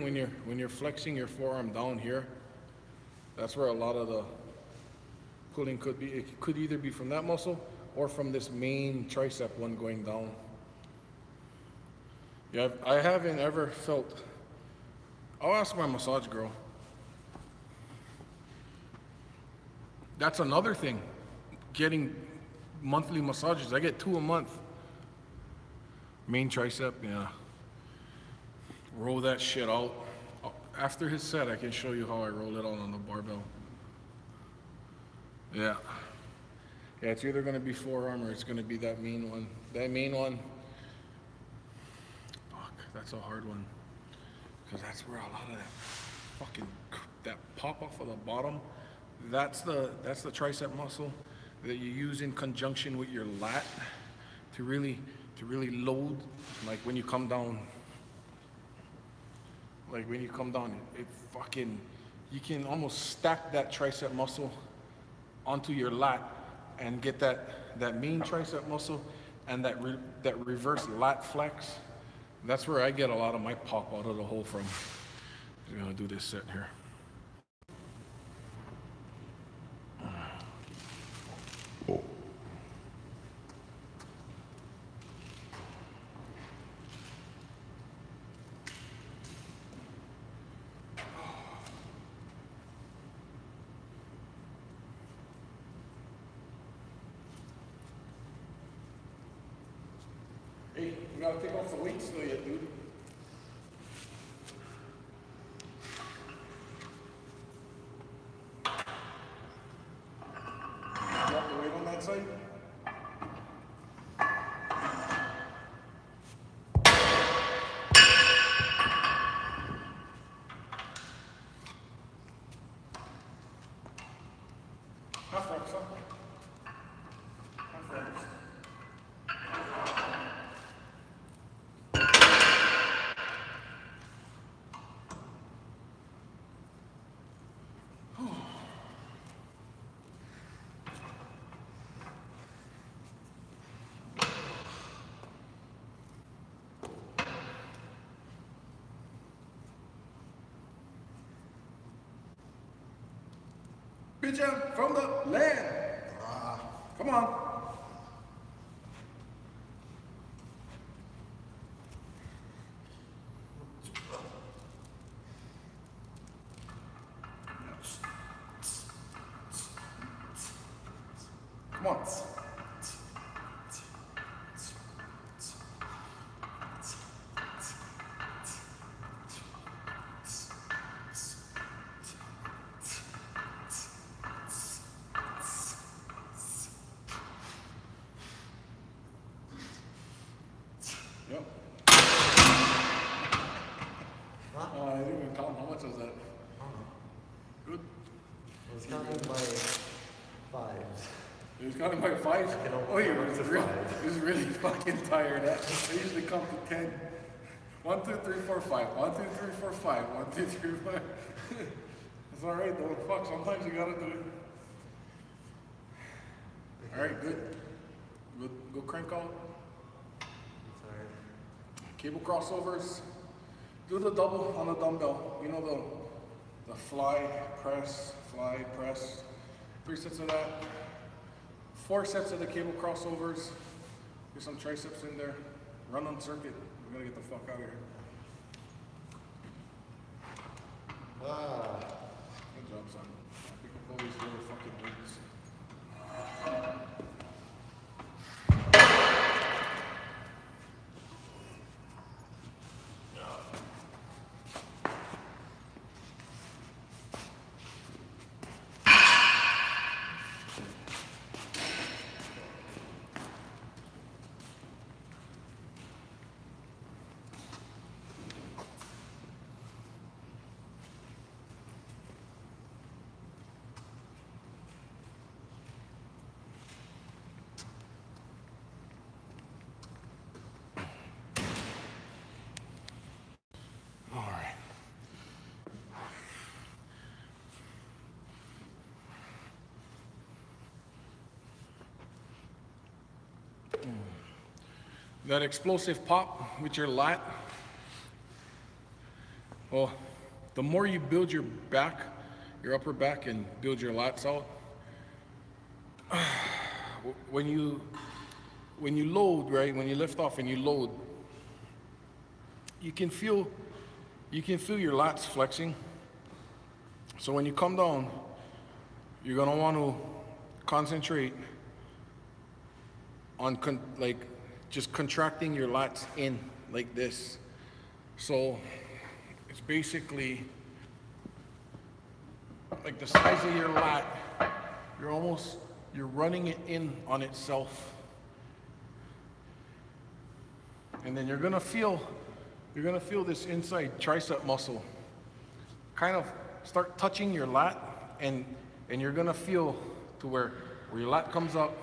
[SPEAKER 1] when you're flexing your forearm down here, that's where a lot of the pulling could be. It could either be from that muscle or from this main tricep one going down. Yeah, I haven't ever felt. I'll ask my massage girl. That's another thing. Getting monthly massages. I get 2 a month. Main tricep, yeah. Roll that shit out. After his set, I can show you how I roll it out on the barbell. Yeah. Yeah, it's either going to be forearm or it's going to be that main one. That main one, fuck, that's a hard one. Because that's where a lot of that pop off of the bottom, that's the tricep muscle that you use in conjunction with your lat to really load. Like when you come down, it fucking, you can almost stack that tricep muscle onto your lat and get that main tricep muscle and that reverse lat flex. That's where I get a lot of my pop out of the hole from. I'm gonna do this set here. Hey, you gotta take off the weights though yet, dude. Drop the weight on that side. Half reps, huh? Half reps. Bitch, from the land. Come on. Come on. Yep. I didn't even count. How much was that?
[SPEAKER 2] I don't know.
[SPEAKER 1] Good.
[SPEAKER 2] I was counting by fives.
[SPEAKER 1] He was counting by five?
[SPEAKER 2] I can only
[SPEAKER 1] Oh, he
[SPEAKER 2] count
[SPEAKER 1] was
[SPEAKER 2] to
[SPEAKER 1] really,
[SPEAKER 2] five.
[SPEAKER 1] he was really fucking tired. I usually count to 10. 1, 2, 3, 4, 5. 1, 2, 3, 4, 5. 1, 2, 3, 4. It's alright though. Fuck, sometimes you gotta do it. Alright, good. Go crank out.
[SPEAKER 2] It's alright.
[SPEAKER 1] Cable crossovers. Do the double on the dumbbell. You know the fly, press. 3 sets of that. 4 sets of the cable crossovers. Get some triceps in there. Run on circuit. We're gonna get the fuck out of here. Good job, son. We can pull these little fucking weights. That explosive pop with your lat, well, the more you build your back, your upper back, and build your lats out, when you load, right, when you lift off and you load, you can feel your lats flexing. So when you come down, you're gonna want to concentrate on just contracting your lats in like this. So it's basically like the size of your lat, you're running it in on itself. And then you're gonna feel this inside tricep muscle kind of start touching your lat, and you're gonna feel to where your lat comes up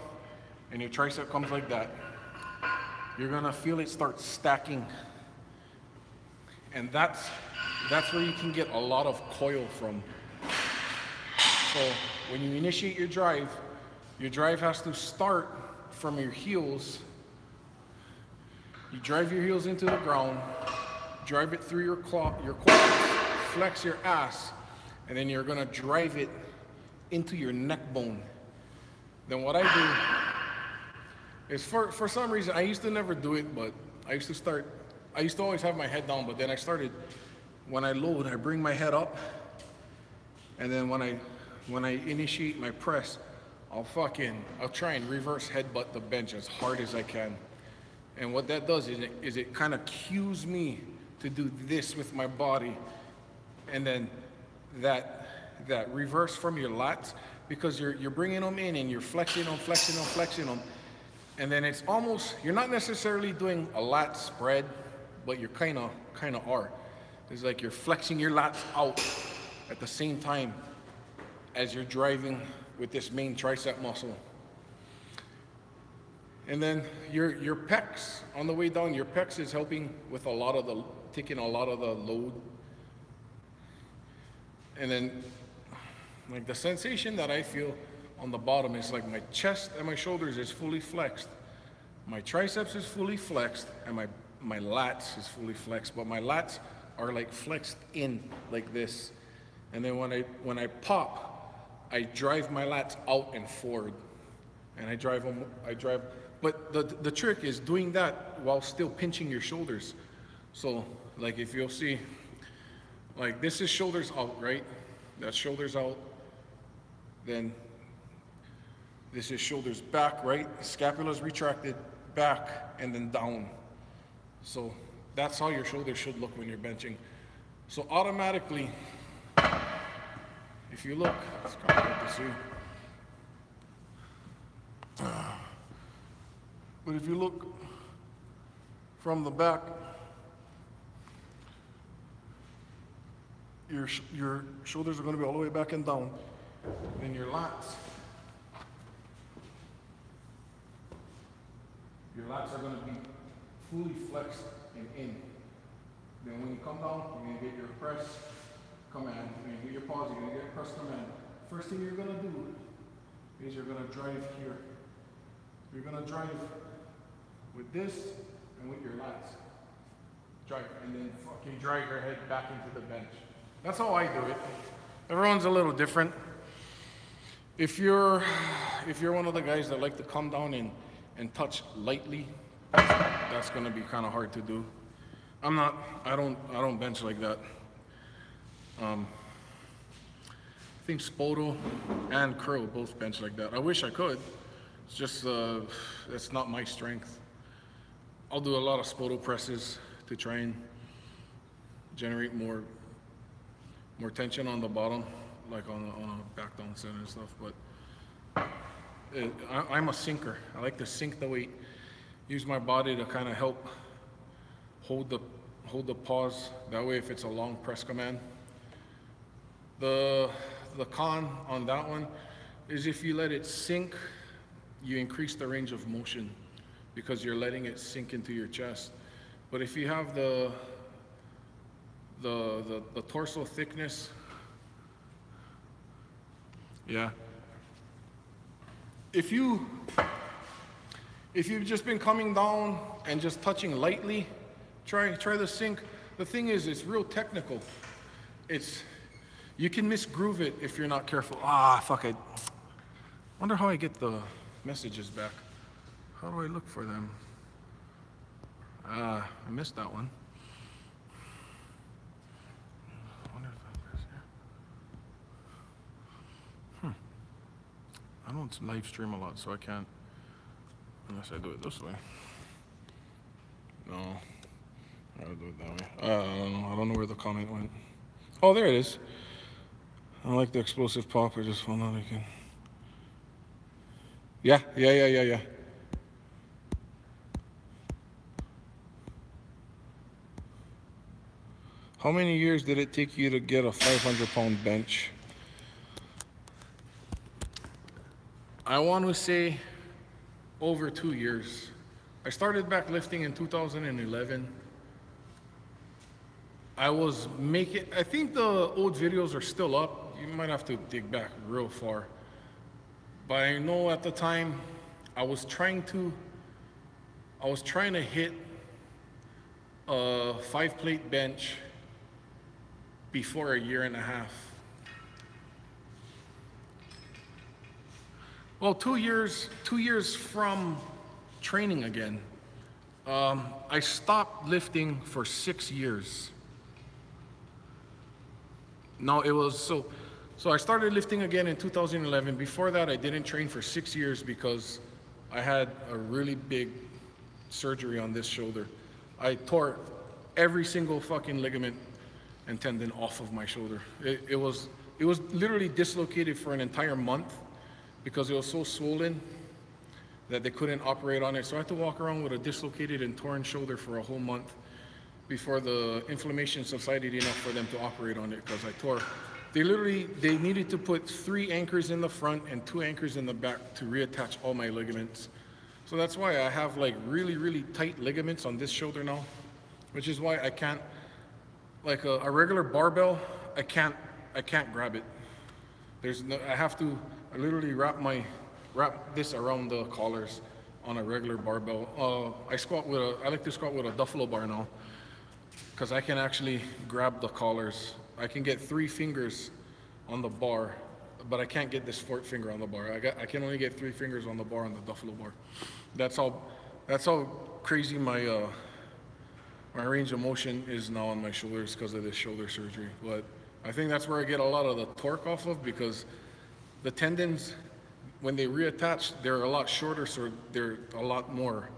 [SPEAKER 1] and your tricep comes like that. You're gonna feel it start stacking, and that's where you can get a lot of coil from. So when you initiate your drive has to start from your heels. You drive your heels into the ground, drive it through your quads, flex your ass, and then you're gonna drive it into your neck bone. Then what I do is, for some reason, I used to never do it, but I used to always have my head down, but then I started, when I load, I bring my head up, and then when I initiate my press, I'll try and reverse headbutt the bench as hard as I can. And what that does is it kind of cues me to do this with my body, and then that reverse from your lats, because you're bringing them in and you're flexing them. And then it's almost, you're not necessarily doing a lat spread, but you're kind of are. It's like you're flexing your lats out at the same time as you're driving with this main tricep muscle. And then your pecs, on the way down, your pecs is helping with taking a lot of the load. And then like the sensation that I feel on the bottom is like my chest and my shoulders is fully flexed. My triceps is fully flexed, and my lats is fully flexed, but my lats are like flexed in like this. And then when I pop, I drive my lats out and forward. And I drive, but the trick is doing that while still pinching your shoulders. So like if you'll see, like this is shoulders out, right? That's shoulders out. Then This is shoulders back, right? Scapula's retracted back and then down. So that's how your shoulders should look when you're benching. So automatically, if you look, it's kind of hard to see. But if you look from the back, your shoulders are going to be all the way back and down. Then your lats are going to be fully flexed and in. Then when you come down, you're going to get your press command. When you get your pause, you're going to get press command. First thing you're going to do is you're going to drive here. You're going to drive with this and with your lats. Drive, and then fucking drive your head back into the bench. That's how I do it. Everyone's a little different. If you're one of the guys that like to come down and touch lightly, that's gonna be kind of hard to do. I don't bench like that. I think Spoto and Curl both bench like that. I wish I could. It's just, that's not my strength. I'll do a lot of Spoto presses to try and generate more tension on the bottom, like on a back down set and stuff. But I'm a sinker. I like to sink the weight, use my body to kind of help hold the pause. That way, if it's a long press command. The con on that one is if you let it sink, you increase the range of motion because you're letting it sink into your chest. But if you have the torso thickness, yeah. If you've just been coming down and just touching lightly, try the sink. The thing is, it's real technical. You can misgroove it if you're not careful. Fuck it. Wonder how I get the messages back. How do I look for them? I missed that one. I wonder if I press here. I don't live stream a lot, so I can't, unless I do it this way. No, I gotta do it that way. I don't know where the comment went. Oh, there it is. I like the explosive pop. I just found out I can. Yeah. How many years did it take you to get a 500-pound bench? I want to say over 2 years. I started back lifting in 2011. I think the old videos are still up. You might have to dig back real far. But I know at the time, I was trying to hit a 5-plate bench before a year and a half. Well, 2 years from training again. I stopped lifting for 6 years. No, it was so I started lifting again in 2011. Before that, I didn't train for 6 years because I had a really big surgery on this shoulder. I tore every single fucking ligament and tendon off of my shoulder. It was literally dislocated for an entire month because it was so swollen that they couldn't operate on it. So I had to walk around with a dislocated and torn shoulder for a whole month before the inflammation subsided enough for them to operate on it because I tore. They needed to put 3 anchors in the front and 2 anchors in the back to reattach all my ligaments. So that's why I have like really, really tight ligaments on this shoulder now, which is why I can't, like a regular barbell, I can't grab it. I have to literally wrap this around the collars on a regular barbell. I like to squat with a duffalo bar now because I can actually grab the collars. I can get 3 fingers on the bar, but I can't get this 4th finger on the bar. I can only get 3 fingers on the bar on the duffalo bar. That's how crazy my range of motion is now on my shoulders because of this shoulder surgery. But I think that's where I get a lot of the torque off of because the tendons, when they reattach, they're a lot shorter, so they're a lot more.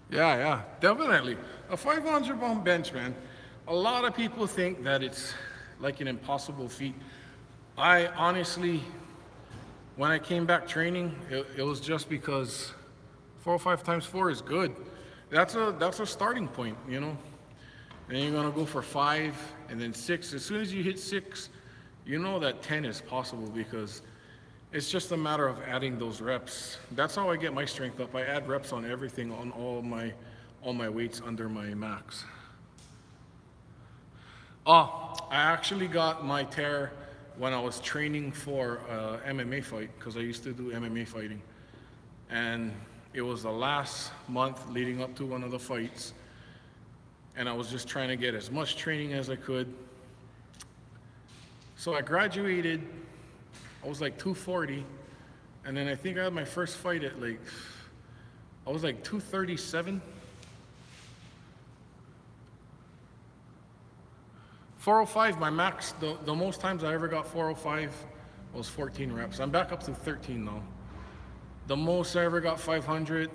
[SPEAKER 1] Yeah, definitely. A 500-pound bench, man. A lot of people think that it's like an impossible feat. I honestly, when I came back training, it was just because 405 times 4 is good. That's a starting point, you know. Then you're gonna go for 5 and then 6. As soon as you hit 6, you know that 10 is possible because it's just a matter of adding those reps. That's how I get my strength up. I add reps on everything, on all my weights under my max. Oh, I actually got my tear when I was training for MMA fight because I used to do MMA fighting. And it was the last month leading up to one of the fights. And I was just trying to get as much training as I could. So I graduated, I was like 240, and then I think I had my first fight at like, I was like 237. 405, my max, the most times I ever got 405 was 14 reps. I'm back up to 13 now. The most I ever got 500.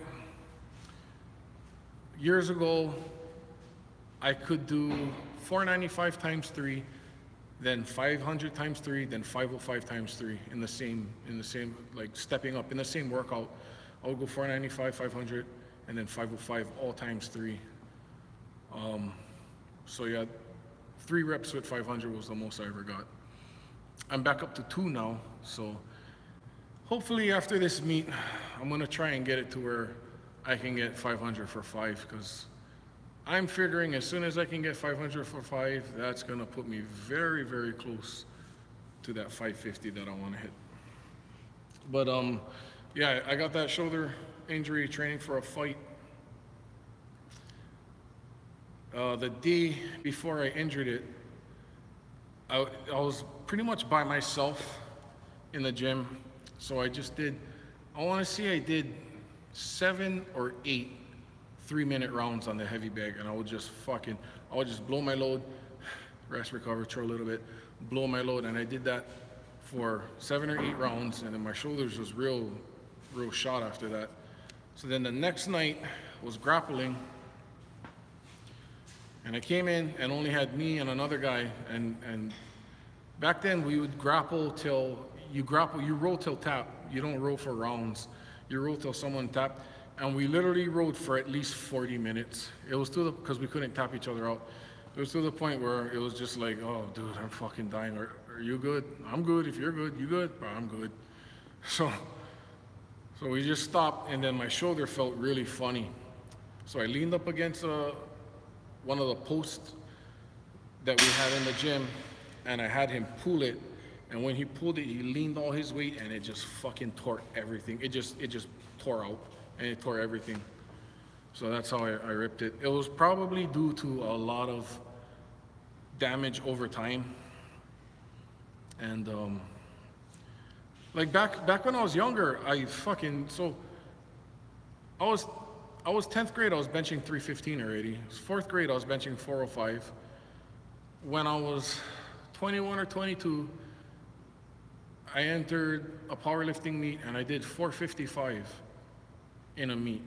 [SPEAKER 1] Years ago, I could do 495 times 3, then 500 times 3, then 505 times 3 in the same like stepping up in the same workout. I would go 495, 500, and then 505 all times 3. So yeah, 3 reps with 500 was the most I ever got. I'm back up to 2 now, so hopefully after this meet, I'm gonna try and get it to where I can get 500 for 5, because I'm figuring as soon as I can get 500 for 5, that's gonna put me very, very close to that 550 that I wanna hit. But yeah, I got that shoulder injury training for a fight. The day before I injured it, I was pretty much by myself in the gym. So I just did, I wanna say I did 7 or 8 3-minute rounds on the heavy bag, and I would just blow my load, rest, recover, throw a little bit, blow my load, and I did that for 7 or 8 rounds, and then my shoulders was real shot after that. So then the next night was grappling, and I came in and only had me and another guy, and back then we would grapple till you roll till tap. You don't roll for rounds. You roll till someone tapped. And we literally rode for at least 40 minutes. It was because we couldn't tap each other out. It was to the point where it was just like, oh, dude, I'm fucking dying. Are you good? I'm good. If you're good, you good? I'm good. So we just stopped, and then my shoulder felt really funny. So I leaned up against one of the posts that we had in the gym, and I had him pull it. And when he pulled it, he leaned all his weight, and it just fucking tore everything. It just tore out. And it tore everything. So that's how I ripped it. It was probably due to a lot of damage over time. And like back when I was younger, I was 10th grade, I was benching 315 already. 4th grade, I was benching 405. When I was 21 or 22, I entered a powerlifting meet and I did 455. In a meet.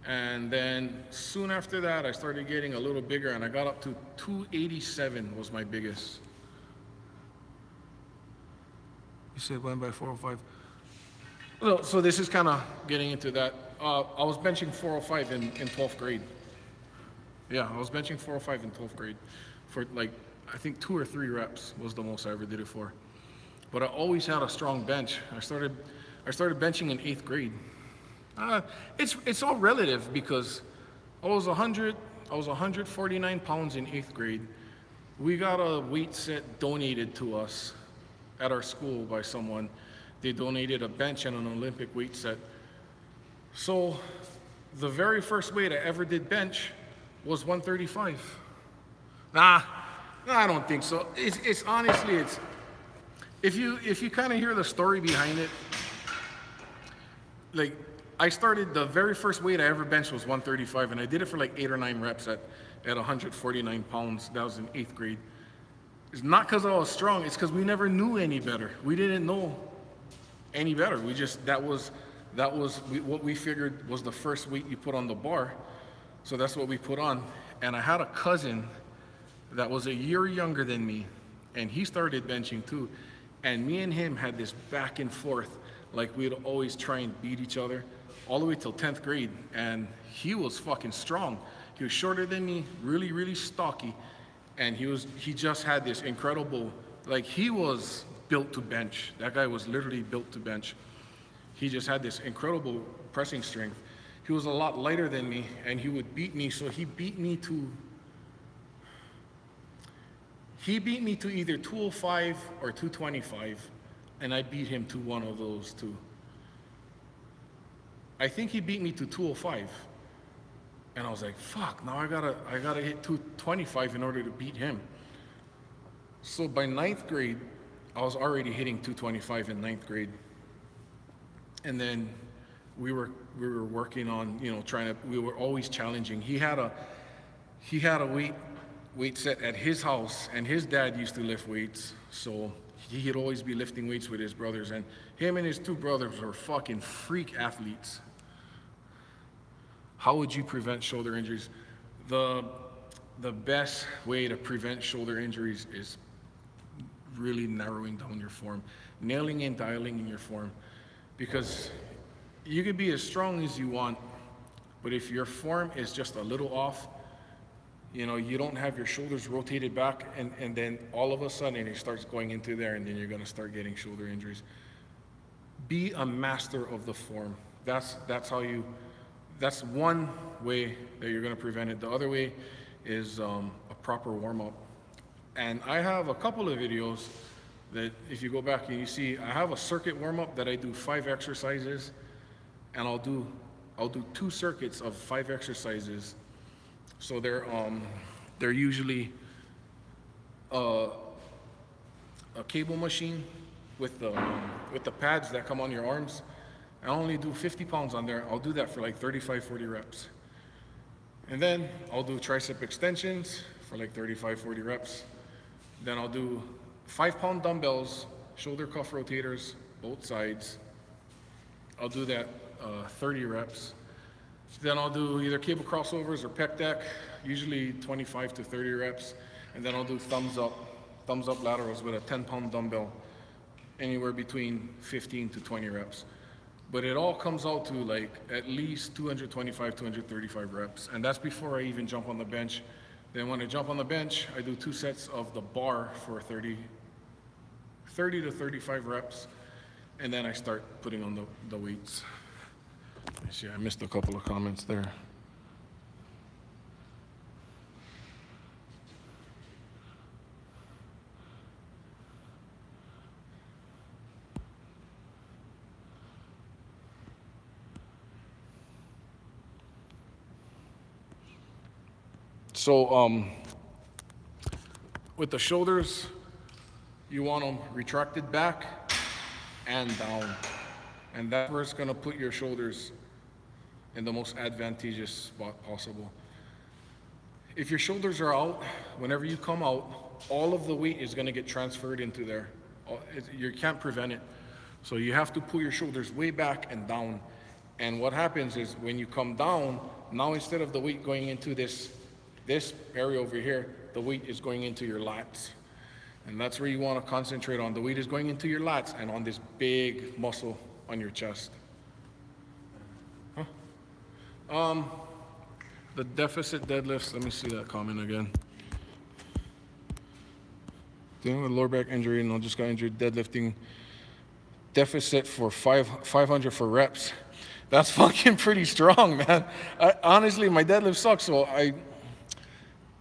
[SPEAKER 1] And then soon after that, I started getting a little bigger, and I got up to 287 was my biggest. You said 1 by 405. Well, so this is kind of getting into that. I was benching 405 in 12th grade. Yeah, I was benching 405 in 12th grade for like, I think 2 or 3 reps was the most I ever did it for. But I always had a strong bench. I started benching in 8th grade. It's all relative because I was 149 pounds in 8th grade. We got a weight set donated to us at our school by someone. They donated a bench and an Olympic weight set. So the very first weight I ever did bench was 135. Nah, I don't think so. It's honestly, if you kind of hear the story behind it, like, I started, the very first weight I ever benched was 135, and I did it for like 8 or 9 reps at 149 pounds. That was in 8th grade. It's not because I was strong, it's because we never knew any better. We didn't know any better. We just, what we figured was the first weight you put on the bar. So that's what we put on. And I had a cousin that was a year younger than me, and he started benching too. And me and him had this back and forth, like we'd always try and beat each other all the way till 10th grade. And he was fucking strong. He was shorter than me, really, really stocky. And he just had this incredible, like he was built to bench. That guy was literally built to bench. He just had this incredible pressing strength. He was a lot lighter than me, and he would beat me. So he beat me to either 205 or 225, and I beat him to one of those two. I think he beat me to 205. And I was like, fuck, now I gotta hit 225 in order to beat him. So by 9th grade, I was already hitting 225 in 9th grade. And then we were working on, you know, we were always challenging. He had a weight set at his house, and his dad used to lift weights. So he'd always be lifting weights with his brothers, and him and his two brothers were fucking freak athletes. How would you prevent shoulder injuries? The best way to prevent shoulder injuries is really narrowing down your form, nailing and dialing in your form. Because you could be as strong as you want, but if your form is just a little off, you know, you don't have your shoulders rotated back, and then all of a sudden it starts going into there, and then you're gonna start getting shoulder injuries. Be a master of the form. That's one way that you're gonna prevent it. The other way is a proper warm-up. And I have a couple of videos that if you go back and you see, I have a circuit warm-up that I do 5 exercises, and I'll do 2 circuits of 5 exercises. So they're usually a cable machine with the pads that come on your arms. I only do 50 pounds on there. I'll do that for like 35, 40 reps. And then I'll do tricep extensions for like 35, 40 reps. Then I'll do 5-pound dumbbells, shoulder cuff rotators, both sides. I'll do that 30 reps. Then I'll do either cable crossovers or pec deck, usually 25 to 30 reps. And then I'll do thumbs up laterals with a 10-pound dumbbell, anywhere between 15 to 20 reps. But it all comes out to like at least 225, 235 reps. And that's before I even jump on the bench. Then when I jump on the bench, I do 2 sets of the bar for 30 to 35 reps. And then I start putting on the weights. Let me see, I missed a couple of comments there. So with the shoulders, you want them retracted back and down. And that's where it's gonna put your shoulders in the most advantageous spot possible. If your shoulders are out, whenever you come out, all of the weight is gonna get transferred into there. You can't prevent it. So you have to pull your shoulders way back and down. And what happens is when you come down, now instead of the weight going into this area over here, the weight is going into your lats. And that's where you want to concentrate on. The weight is going into your lats and on this big muscle on your chest. Huh? The deficit deadlifts, let me see that comment again. Dealing with lower back injury, and I just got injured deadlifting. Deficit for 500 for reps. That's fucking pretty strong, man. Honestly, my deadlift sucks, so I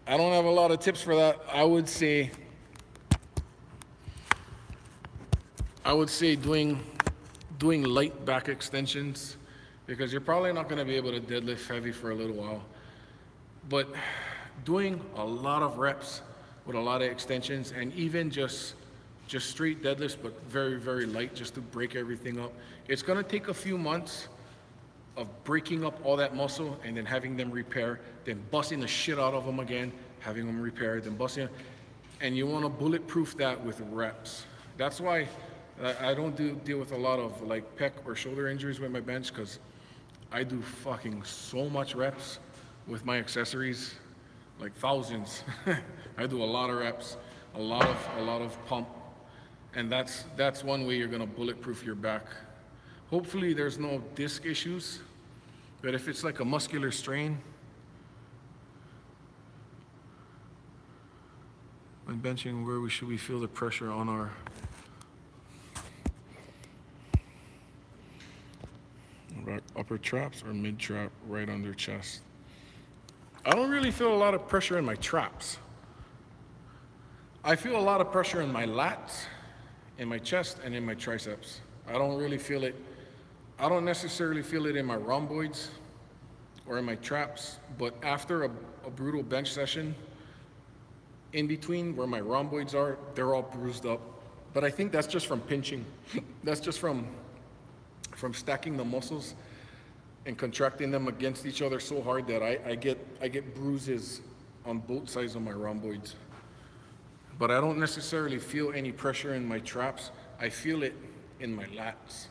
[SPEAKER 1] don't have a lot of tips for that. I would say doing light back extensions, because you're probably not going to be able to deadlift heavy for a little while. But doing a lot of reps with a lot of extensions, and even just straight deadlifts, but very, very light, just to break everything up. It's going to take a few months breaking up all that muscle and then having them repair, then busting the shit out of them again, having them repair, then busting. And you want to bulletproof that with reps. That's why I don't deal with a lot of like pec or shoulder injuries with my bench, because I do fucking so much reps with my accessories, like thousands. I do a lot of reps, a lot of pump, and that's one way you're gonna bulletproof your back. Hopefully there's no disc issues, but if it's like a muscular strain, when benching, where should we feel the pressure on our upper traps or mid trap, right under chest? I don't really feel a lot of pressure in my traps. I feel a lot of pressure in my lats, in my chest, and in my triceps. I don't really feel it. I don't necessarily feel it in my rhomboids or in my traps, but after a brutal bench session, in between where my rhomboids are, they're all bruised up. But I think that's just from pinching. That's just from stacking the muscles and contracting them against each other so hard that I get bruises on both sides of my rhomboids. But I don't necessarily feel any pressure in my traps. I feel it in my lats.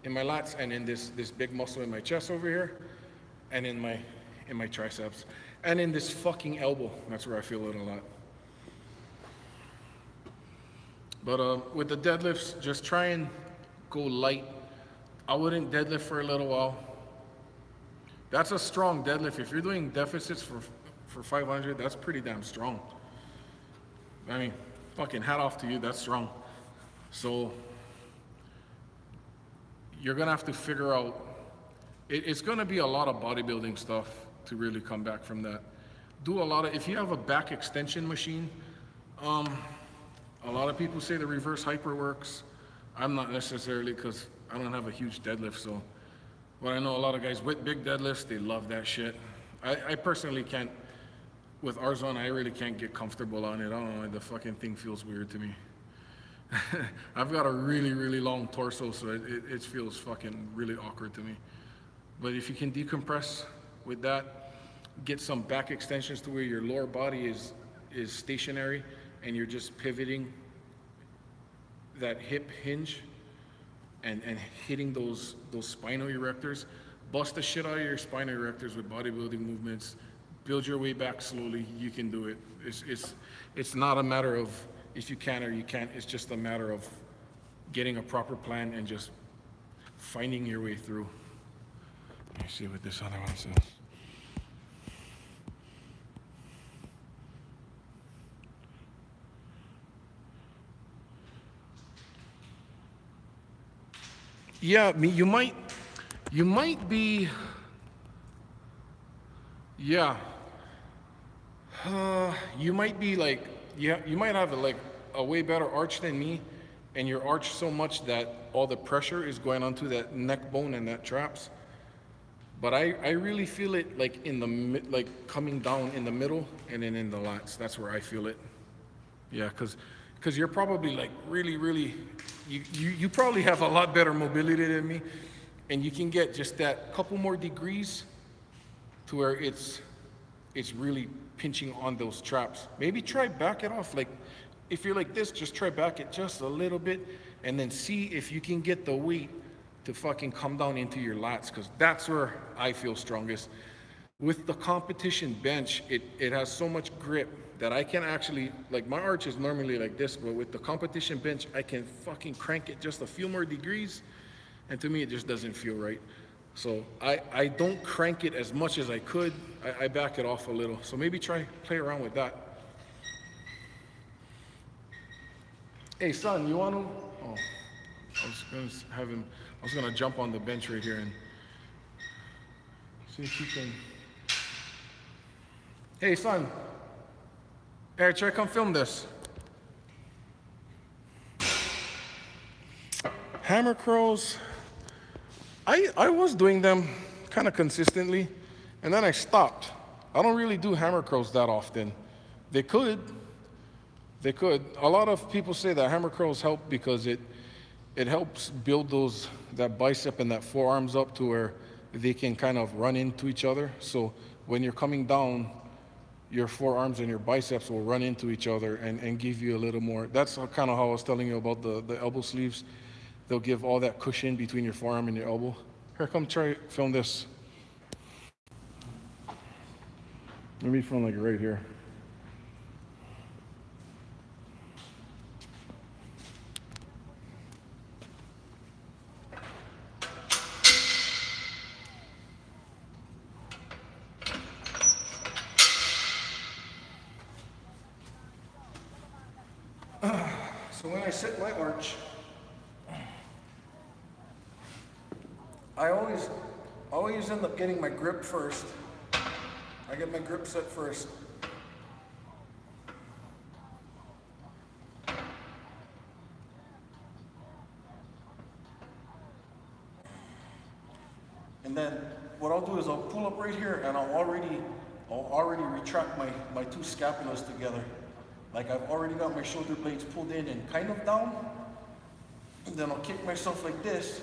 [SPEAKER 1] In my lats and in this big muscle in my chest over here, and in my triceps. And in this fucking elbow. That's where I feel it a lot. But with the deadlifts, just try and go light. I wouldn't deadlift for a little while. That's a strong deadlift. If you're doing deficits for 500, that's pretty damn strong. I mean, fucking hat off to you, that's strong. So you're gonna have to figure out, it's gonna be a lot of bodybuilding stuff to really come back from that. Do a lot of, if you have a back extension machine, a lot of people say the reverse hyper works. I'm not necessarily, because I don't have a huge deadlift, so. But I know a lot of guys with big deadlifts, they love that shit. I personally can't, with ours on, I really can't get comfortable on it. I don't know, the fucking thing feels weird to me. I've got a really, really long torso, so it feels fucking really awkward to me. But if you can decompress with that, get some back extensions to where your lower body is stationary and you're just pivoting that hip hinge and hitting those spinal erectors. Bust the shit out of your spinal erectors with bodybuilding movements. Build your way back slowly. You can do it. It's not a matter of if you can or you can't. It's just a matter of getting a proper plan and just finding your way through. Let me see what this other one says. Yeah, you might be, yeah. You might be like, yeah, you might have like a way better arch than me, and your arch so much that all the pressure is going onto that neck bone and that traps. But I really feel it like like coming down in the middle and then in the lats. That's where I feel it. Yeah, because you're probably like really, you probably have a lot better mobility than me, and you can get just that couple more degrees to where it's really pinching on those traps. Maybe try back it off. Like if you're like this, just try back it just a little bit and then see if you can get the weight to fucking come down into your lats, because that's where I feel strongest. With the competition bench, it has so much grip that I can actually, like my arch is normally like this, but with the competition bench, I can fucking crank it just a few more degrees, and to me, it just doesn't feel right. So I don't crank it as much as I could. I back it off a little. So maybe play around with that. Hey son, you want to? Oh, I was gonna jump on the bench right here and see if you can. Hey son, hey, try to come film this. Hammer curls. I was doing them kind of consistently, and then I stopped. I don't really do hammer curls that often. They could. A lot of people say that hammer curls help because it helps build that bicep and that forearms up to where they can kind of run into each other. So when you're coming down, your forearms and your biceps will run into each other and give you a little more. That's kind of how I was telling you about the elbow sleeves. They'll give all that cushion between your forearm and your elbow. Here, come try film this. Let me film like right here. So when I sit my arch, I always end up getting my grip first. I get my grip set first. And then what I'll do is I'll pull up right here and I'll already retract my two scapulas together. Like I've already got my shoulder blades pulled in and kind of down. And then I'll kick myself like this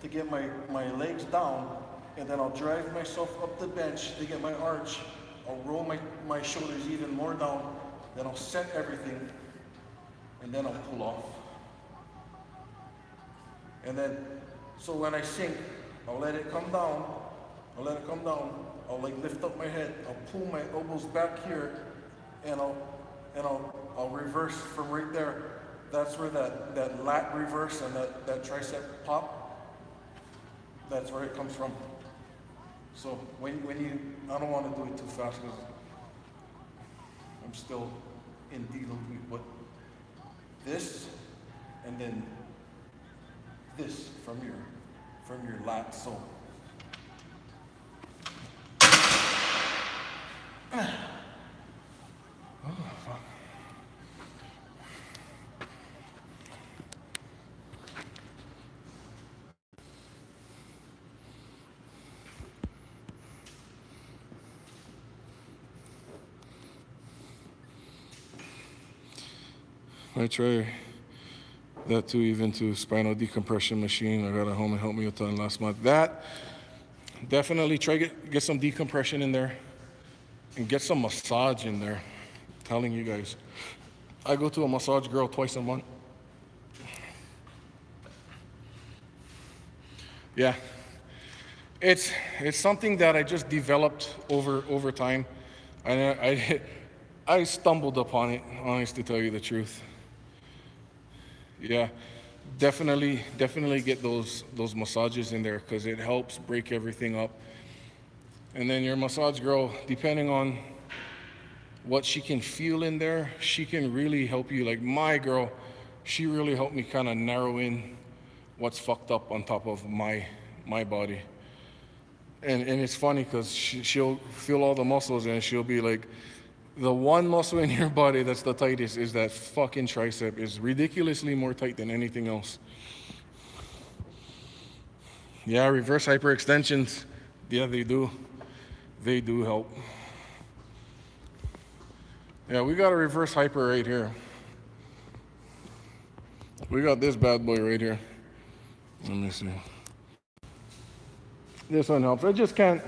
[SPEAKER 1] to get my legs down. And then I'll drive myself up the bench to get my arch. I'll roll my shoulders even more down. Then I'll set everything. And then I'll pull off. And then, so when I sink, I'll let it come down. I'll let it come down. I'll like lift up my head. I'll pull my elbows back here. And I'll reverse from right there. That's where that lat reverse and that tricep pop, that's where it comes from. So when you, I don't want to do it too fast because I'm still in detail, but this and then this from your lat. So I try that too, even to spinal decompression machine. I got a homie help me with that last month. That, definitely try get some decompression in there and get some massage in there. I'm telling you guys. I go to a massage girl twice a month. Yeah. It's something that I just developed over time. I stumbled upon it, honest to tell you the truth. Yeah, definitely get those massages in there because it helps break everything up. And then your massage girl, depending on what she can feel in there, she can really help you. Like my girl, she really helped me kind of narrow in what's fucked up on top of my body. And it's funny because she'll feel all the muscles and she'll be like, the one muscle in your body that's the tightest is that fucking tricep. Is ridiculously more tight than anything else. Yeah, reverse hyperextensions. Yeah, they do. They do help. Yeah, we got a reverse hyper right here. We got this bad boy right here. Let me see. This one helps. I just can't.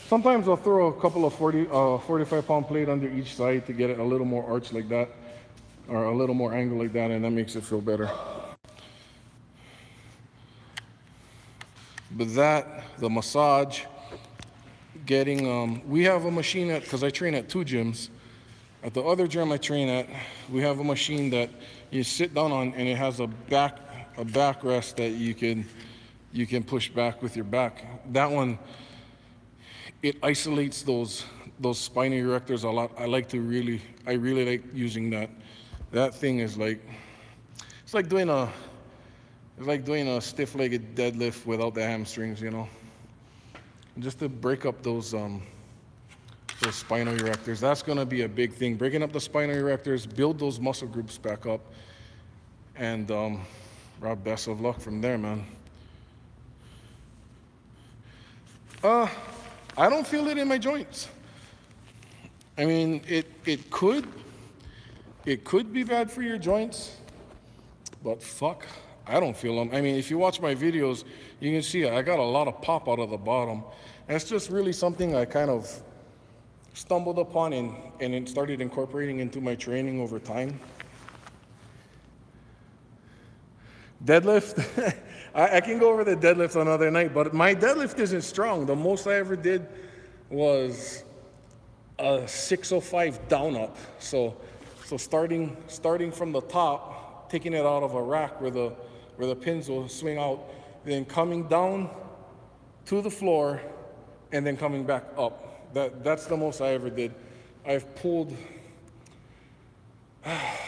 [SPEAKER 1] Sometimes I'll throw a couple of 45-pound plate under each side to get it a little more arch like that, or a little more angle like that, and that makes it feel better. But the massage, getting, we have a machine because I train at 2 gyms. At the other gym I train at, we have a machine that you sit down on, and it has a backrest that you can push back with your back. That one, it isolates those spinal erectors a lot. I really like using that. That thing is like, it's like doing a stiff-legged deadlift without the hamstrings, you know. Just to break up those spinal erectors. That's gonna be a big thing. Breaking up the spinal erectors, build those muscle groups back up, and Rob, best of luck from there, man. I don't feel it in my joints. I mean, it could be bad for your joints, but fuck, I don't feel them. I mean, if you watch my videos, you can see I got a lot of pop out of the bottom. And it's just really something I kind of stumbled upon and it started incorporating into my training over time. Deadlift, I can go over the deadlift another night, but my deadlift isn't strong. The most I ever did was a 605 down up. So starting from the top, taking it out of a rack where the pins will swing out, then coming down to the floor, and then coming back up. That's the most I ever did. I've pulled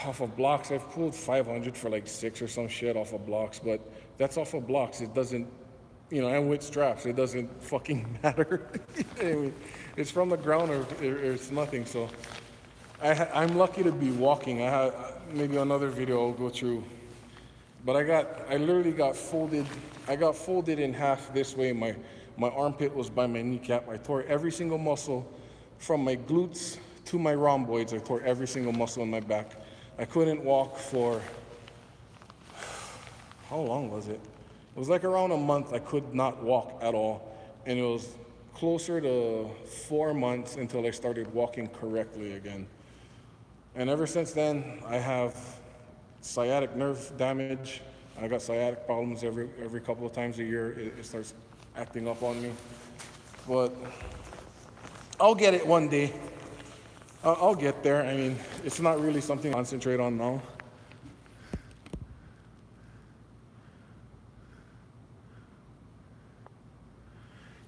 [SPEAKER 1] off of blocks. I've pulled 500 for like 6 or some shit off of blocks, but that's off of blocks. It doesn't, and with straps, it doesn't fucking matter. I mean, it's from the ground or it's nothing. So I'm lucky to be walking. I have maybe another video I'll go through, but I literally got folded. I got folded in half this way. My armpit was by my kneecap. I tore every single muscle from my glutes to my rhomboids. I tore every single muscle in my back. I couldn't walk for, how long was it? It was like around a month. I could not walk at all. And it was closer to 4 months until I started walking correctly again. And ever since then, I have sciatic nerve damage. I got sciatic problems every couple of times a year. It starts acting up on me. But I'll get it one day. I'll get there. I mean, it's not really something to concentrate on now.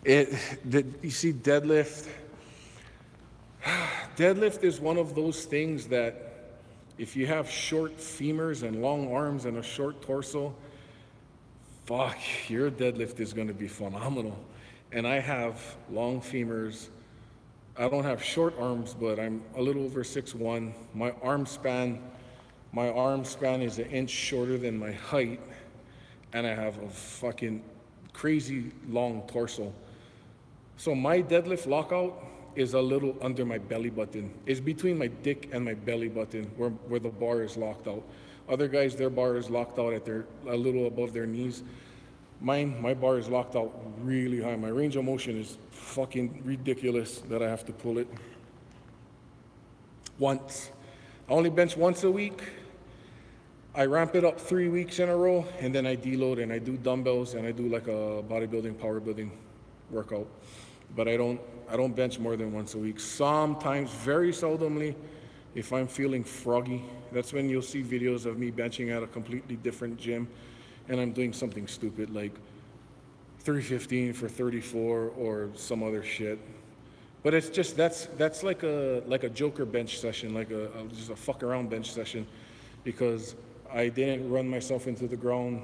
[SPEAKER 1] You see, deadlift is one of those things that if you have short femurs and long arms and a short torso, fuck, your deadlift is going to be phenomenal. And I have long femurs. I don't have short arms, but I'm a little over 6'1". My arm span is an inch shorter than my height, and I have a fucking crazy long torso. So my deadlift lockout is a little under my belly button. It's between my dick and my belly button where the bar is locked out. Other guys, their bar is locked out at a little above their knees. My bar is locked out really high. My range of motion is fucking ridiculous that I have to pull it once. I only bench once a week. I ramp it up 3 weeks in a row, and then I deload and I do dumbbells and I do like a bodybuilding, power building workout. But I don't bench more than once a week. Sometimes, very seldomly, if I'm feeling froggy, that's when you'll see videos of me benching at a completely different gym, and I'm doing something stupid like 315 for 34 or some other shit. But it's just that's like a joker bench session, like just a fuck around bench session, because I didn't run myself into the ground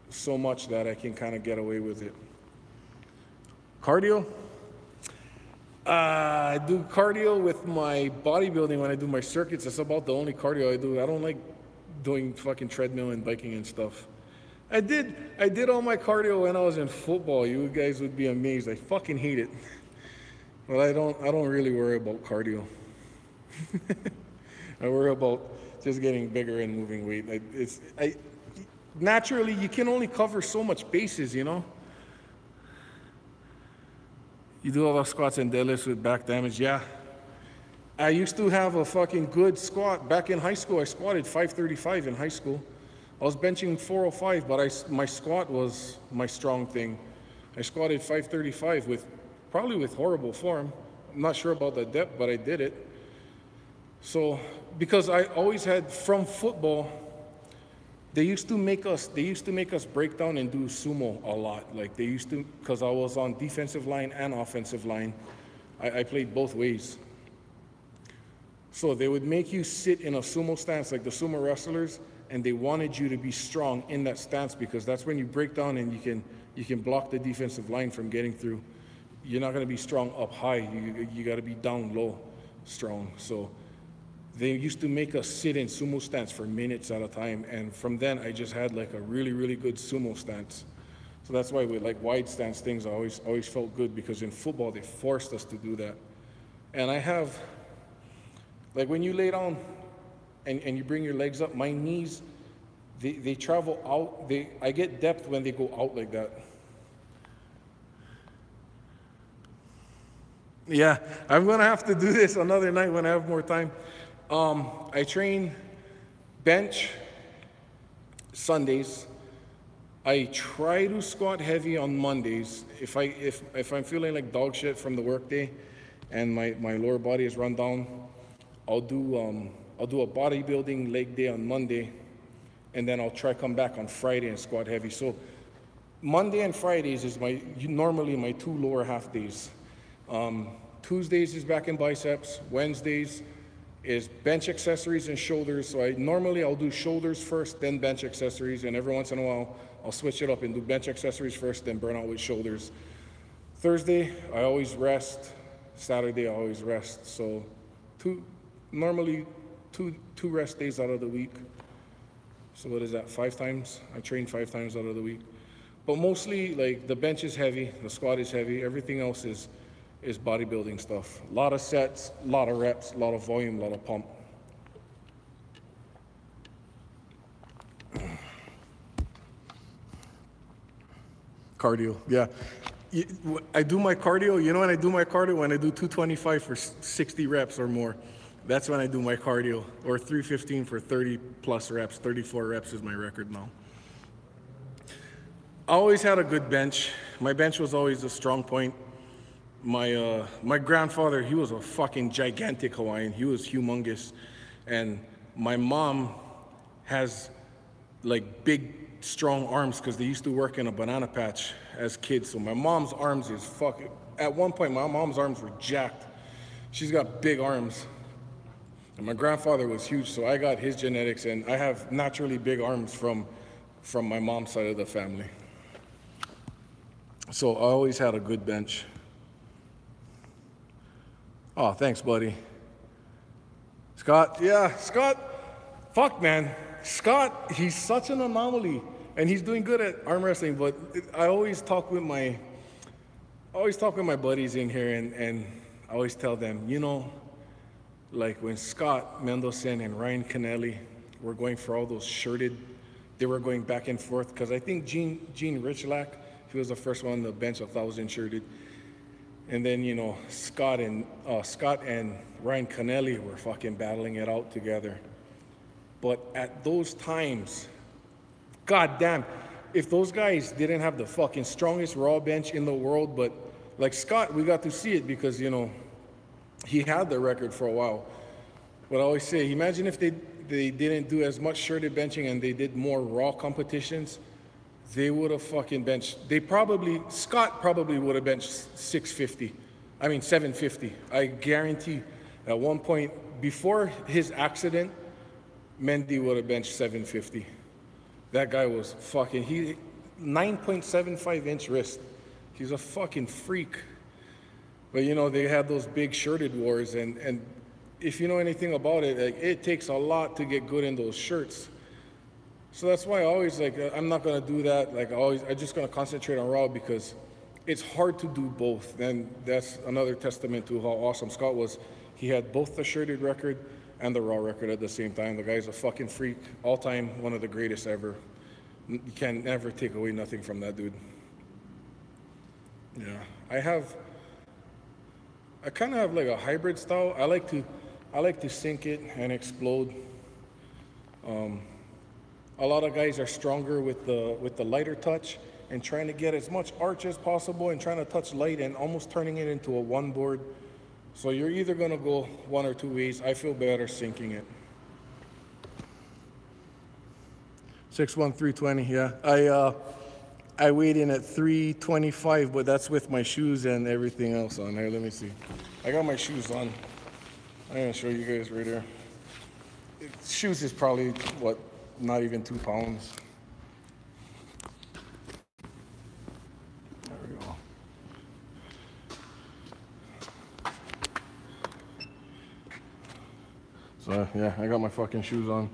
[SPEAKER 1] so much that I can kind of get away with it. Cardio. I do cardio with my bodybuilding when I do my circuits. That's about the only cardio I do. I don't like doing fucking treadmill and biking and stuff. I did all my cardio when I was in football. You guys would be amazed. I fucking hate it. But I don't really worry about cardio. I worry about just getting bigger and moving weight. Naturally, you can only cover so much bases, you know? You do all the squats and deadlifts with back damage, yeah. I used to have a fucking good squat. Back in high school, I squatted 535 in high school. I was benching 405, but my squat was my strong thing. I squatted 535 probably with horrible form. I'm not sure about the depth, but I did it. So, because I always had, from football, they used to make us break down and do sumo a lot. Like they used to, because I was on defensive line and offensive line. I played both ways. So they would make you sit in a sumo stance like the sumo wrestlers, and they wanted you to be strong in that stance because that's when you break down and you can block the defensive line from getting through. You're not going to be strong up high. You got to be down low strong. So they used to make us sit in sumo stance for minutes at a time, and from then I just had like a really, really good sumo stance. So that's why with like wide stance things, I always felt good, because in football they forced us to do that. And I have, like when you lay down and you bring your legs up, my knees they travel out. I get depth when they go out like that. Yeah, I'm gonna have to do this another night when I have more time. I train bench Sundays. I try to squat heavy on Mondays. If I'm feeling like dog shit from the workday, and my lower body is run down, I'll do a bodybuilding leg day on Monday, and then I'll try come back on Friday and squat heavy. So Monday and Fridays is normally my 2 lower half days. Tuesdays is back and biceps. Wednesdays is bench accessories and shoulders. So I'll do shoulders first, then bench accessories, and every once in a while I'll switch it up and do bench accessories first, then burn out with shoulders. Thursday I always rest. Saturday I always rest. So normally two rest days out of the week. So what is that? 5 times? I train 5 times out of the week. But mostly, like, the bench is heavy, the squat is heavy, everything else is bodybuilding stuff. A lot of sets, a lot of reps, a lot of volume, a lot of pump. Cardio, yeah. I do my cardio, you know when I do my cardio? When I do 225 for 60 reps or more. That's when I do my cardio. Or 315 for 30 plus reps. 34 reps is my record now. I always had a good bench. My bench was always a strong point. My grandfather, he was a fucking gigantic Hawaiian. He was humongous. And my mom has like big, strong arms because they used to work in a banana patch as kids. So my mom's arms is fucking, at one point my mom's arms were jacked. She's got big arms. And my grandfather was huge, so I got his genetics, and I have naturally big arms from my mom's side of the family. So I always had a good bench. Oh, thanks, buddy. Scott, yeah, Scott, fuck, man. Scott, he's such an anomaly, and he's doing good at arm wrestling, but I always talk with my buddies in here, and I always tell them, you know, like when Scott Mendelson and Ryan Kennelly were going for all those shirted, they were going back and forth, because I think Gene Richlack, he was the first one to bench 1,000 shirted. And then, you know, Scott and Ryan Kennelly were fucking battling it out together. But at those times, goddamn, if those guys didn't have the fucking strongest raw bench in the world, but like Scott, we got to see it because, you know, he had the record for a while. But I always say, imagine if they didn't do as much shirted benching and they did more raw competitions, they would have fucking benched. Scott probably would have benched 750. I guarantee at one point, before his accident, Mendy would have benched 750. That guy was fucking, 9.75 inch wrist. He's a fucking freak. But you know, they had those big shirted wars, and if you know anything about it, like, it takes a lot to get good in those shirts. So that's why I always, like, I'm not gonna do that. Like, I'm just gonna concentrate on raw because it's hard to do both. And that's another testament to how awesome Scott was. He had both the shirted record and the raw record at the same time. The guy's a fucking freak, all time, one of the greatest ever. You can never take away nothing from that dude. Yeah, I kind of have like a hybrid style. I like to sink it and explode. A lot of guys are stronger with the lighter touch and trying to get as much arch as possible and trying to touch light and almost turning it into a one board. So you're either gonna go one or two ways. I feel better sinking it. 6'1", 320, yeah. I weighed in at 325, but that's with my shoes and everything else on. Here, let me see. I got my shoes on. I'm gonna show you guys right here. Shoes is probably, what, not even 2 pounds. There we go. So yeah, I got my fucking shoes on.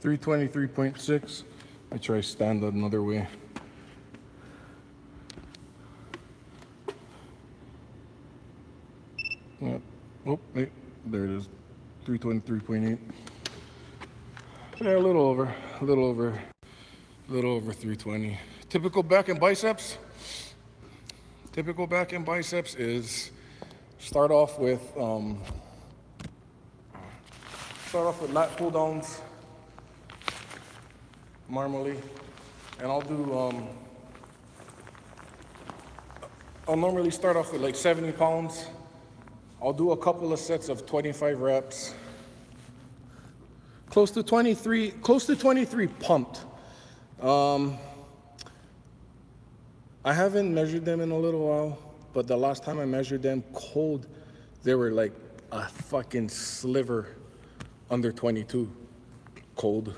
[SPEAKER 1] .320, 3.6. I try stand another way. There it is, 323.8. Yeah, a little over 320. Typical back and biceps. Typical back and biceps is start off with lat pull downs normally, and I'll normally start off with like 70 pounds. I'll do a couple of sets of 25 reps. Close to 23 pumped. I haven't measured them in a little while, but the last time I measured them cold, they were like a fucking sliver under 22 cold.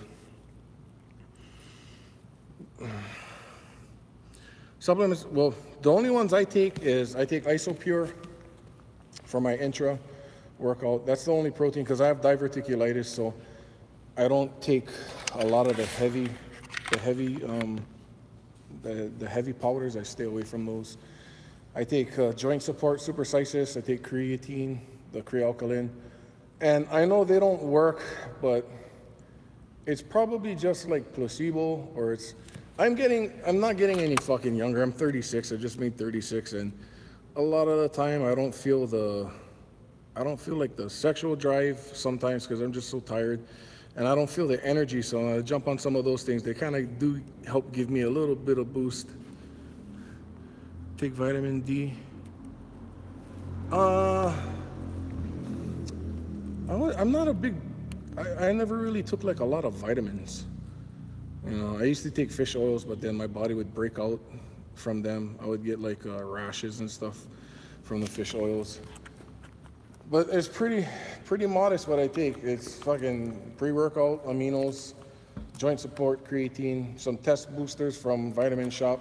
[SPEAKER 1] Supplements, well, the only ones I take Isopure for my intra workout. That's the only protein, because I have diverticulitis, so I don't take a lot of the heavy powders. I stay away from those. I take joint support, supercysis. I take creatine, the crealkaline. And I know they don't work, but it's probably just like placebo, or I'm not getting any fucking younger. I'm 36. I just made 36, and a lot of the time I don't feel like the sexual drive sometimes, because I'm just so tired, and I don't feel the energy. So when I jump on some of those things, they kind of do help give me a little bit of boost. Take vitamin D. I'm not a big. I never really took like a lot of vitamins. You know, I used to take fish oils, but then my body would break out from them. I would get like rashes and stuff from the fish oils. But it's pretty modest what I take. It's fucking pre-workout, aminos, joint support, creatine, some test boosters from Vitamin Shop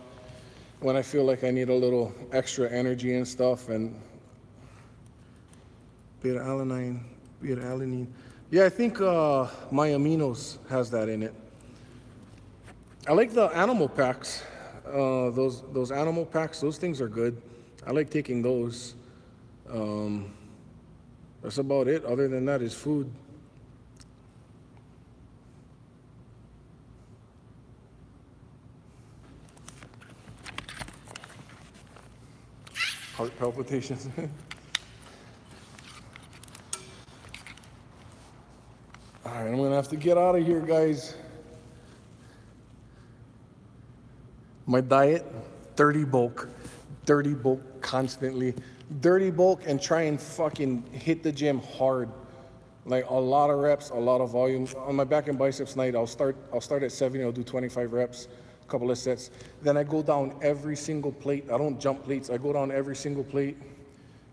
[SPEAKER 1] when I feel like I need a little extra energy and stuff, and beta-alanine. Yeah, I think my aminos has that in it. I like the animal packs. Those animal packs, those things are good. I like taking those. That's about it. Other than that is food. Heart palpitations. All right, I'm gonna have to get out of here, guys. My diet, dirty bulk constantly. Dirty bulk, and try and fucking hit the gym hard. Like a lot of reps, a lot of volume. On my back and biceps night, I'll start at 70, I'll do 25 reps, a couple of sets. Then I go down every single plate. I don't jump plates. I go down every single plate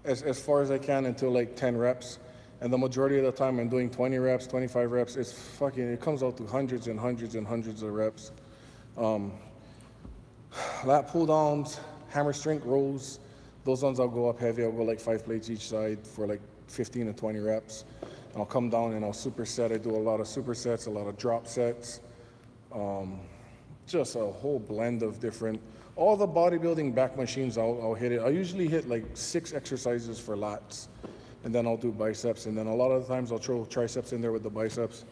[SPEAKER 1] as far as I can until like 10 reps. And the majority of the time I'm doing 20 reps, 25 reps. It comes out to hundreds and hundreds and hundreds of reps. Lat pull downs, hammer strength rows. Those ones I'll go up heavy. I'll go like 5 plates each side for like 15 to 20 reps. I'll come down and I'll superset. I do a lot of supersets, a lot of drop sets. Just a whole blend of different, all the bodybuilding back machines, I'll hit it. I usually hit like 6 exercises for lats, and then I'll do biceps, and then a lot of the times I'll throw triceps in there with the biceps.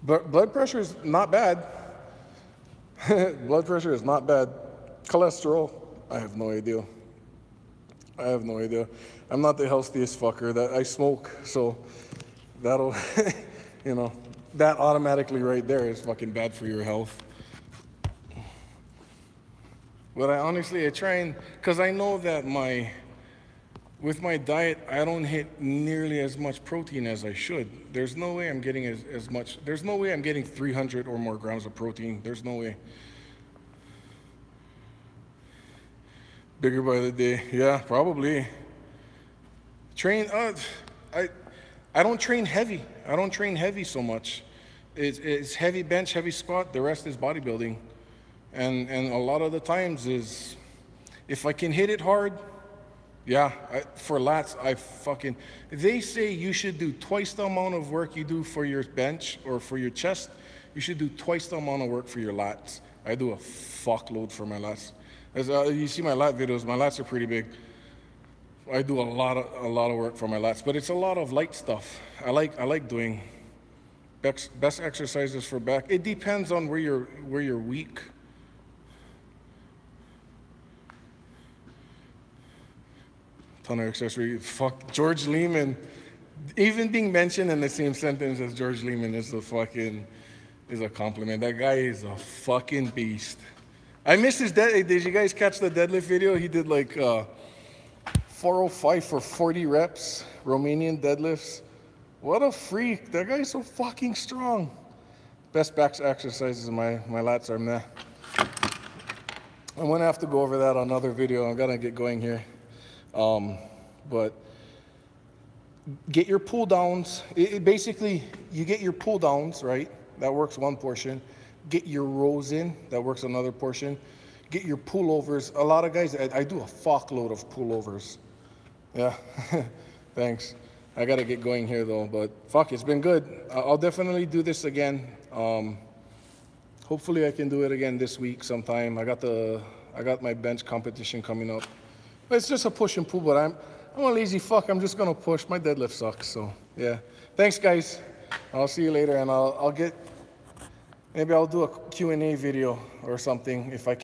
[SPEAKER 1] But blood pressure is not bad. Blood pressure is not bad. Cholesterol, I have no idea. I'm not the healthiest fucker. That I smoke, so that'll, you know, that automatically right there is fucking bad for your health. But I try and, because I know that with my diet, I don't hit nearly as much protein as I should. There's no way I'm getting as much. There's no way I'm getting 300 or more grams of protein. There's no way. Bigger by the day. Yeah, probably. I don't train heavy. I don't train heavy so much. It's heavy bench, heavy squat. The rest is bodybuilding. And a lot of the times is, if I can hit it hard, yeah, for lats, they say you should do twice the amount of work you do for your bench or for your chest. You should do twice the amount of work for your lats. I do a fuckload for my lats. As you see my lat videos, my lats are pretty big. I do a lot of work for my lats, but it's a lot of light stuff. I like doing best exercises for back. It depends on where you're weak. Ton of accessory. Fuck George Lehman. Even being mentioned in the same sentence as George Lehman is a compliment. That guy is a fucking beast. I missed his did you guys catch the deadlift video? He did like 405 for 40 reps, Romanian deadlifts. What a freak. That guy's so fucking strong. Best back exercises in my lats are meh. I'm gonna have to go over that on another video. I'm gonna get going here. But get your pull downs. Basically, you get your pull downs, right? That works one portion. Get your rows in. That works another portion. Get your pullovers. A lot of guys, I do a fuckload of pullovers. Yeah, thanks. I gotta get going here though, but fuck, it's been good. I'll definitely do this again. Hopefully I can do it again this week sometime. I got my bench competition coming up. It's just a push and pull, but I'm a lazy fuck. I'm just gonna push. My deadlift sucks, so yeah. Thanks, guys. I'll see you later, and maybe I'll do a Q&A video or something if I can.